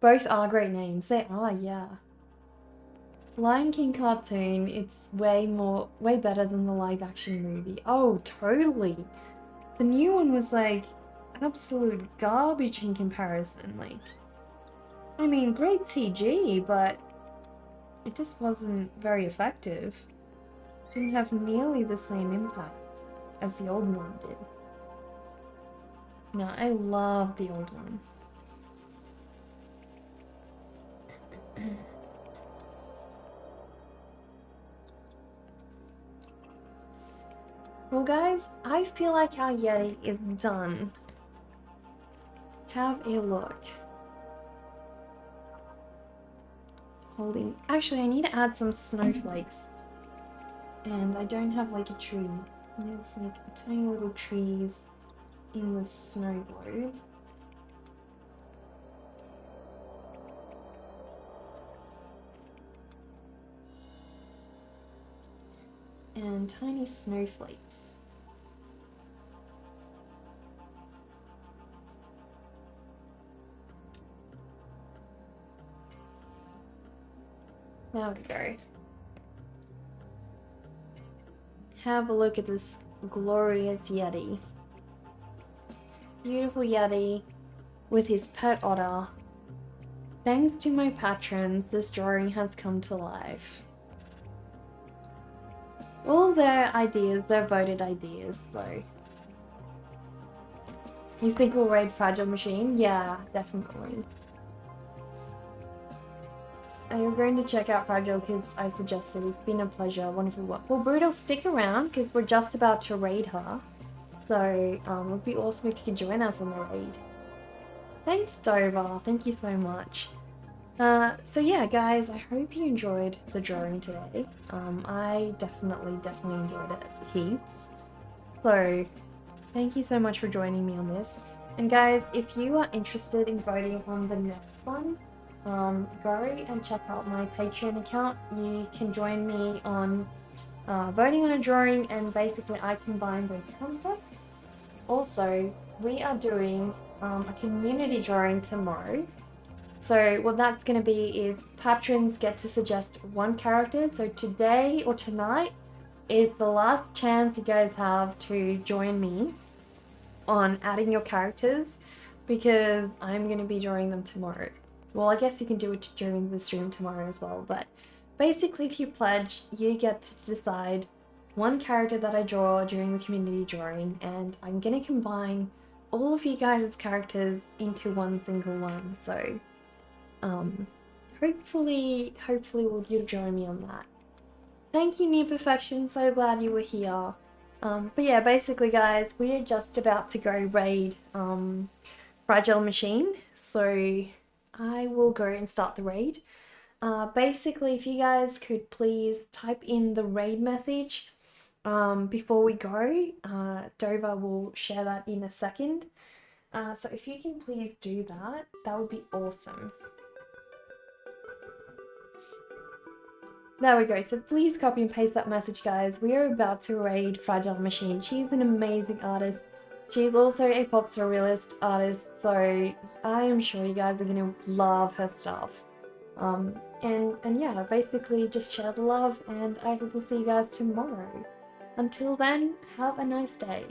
Both are great names. They are, yeah. Lion King cartoon, it's way better than the live action movie. Oh, totally. The new one was like absolute garbage in comparison. Like, I mean, great CG, but it just wasn't very effective. Didn't have nearly the same impact as the old one did. No, I love the old one. Well guys, I feel like our Yeti is done. Have a look. Holding... Actually, I need to add some snowflakes. And I don't have like a tree. There's like tiny little trees in the snow globe. And tiny snowflakes. There we go. Have a look at this glorious Yeti. Beautiful Yeti with his pet otter. Thanks to my patrons, this drawing has come to life. All their ideas, their voted ideas, so. You think we'll raid Fragile Machine? Yeah, definitely. I'm going to check out Fragile because I suggested. It's been a pleasure, wonderful work. Well, Brutal, stick around because we're just about to raid her. So, it would be awesome if you could join us on the raid. Thanks, Dover. Thank you so much. So yeah, guys, I hope you enjoyed the drawing today. I definitely enjoyed it heaps. So, thank you so much for joining me on this. And guys, if you are interested in voting on the next one, go and check out my Patreon account. You can join me on voting on a drawing, and basically I combine those concepts. Also, we are doing a community drawing tomorrow. So what that's going to be is patrons get to suggest one character. So today or tonight is the last chance you guys have to join me on adding your characters, because I'm going to be drawing them tomorrow. Well, I guess you can do it during the stream tomorrow as well, but basically if you pledge, you get to decide one character that I draw during the community drawing, and I'm going to combine all of you guys' characters into one single one. So hopefully you'll join me on that. Thank you, Near Perfection, so glad you were here. But yeah, basically guys, we are just about to go raid Fragile Machine, so I will go and start the raid. Basically, if you guys could please type in the raid message before we go, Dover will share that in a second. So if you can please do that, that would be awesome. There we go, so please copy and paste that message, guys. We are about to raid Fragile Machine. She's an amazing artist. She's also a pop surrealist artist, so I am sure you guys are going to love her stuff. And yeah, basically just share the love, and I hope we'll see you guys tomorrow. Until then, have a nice day.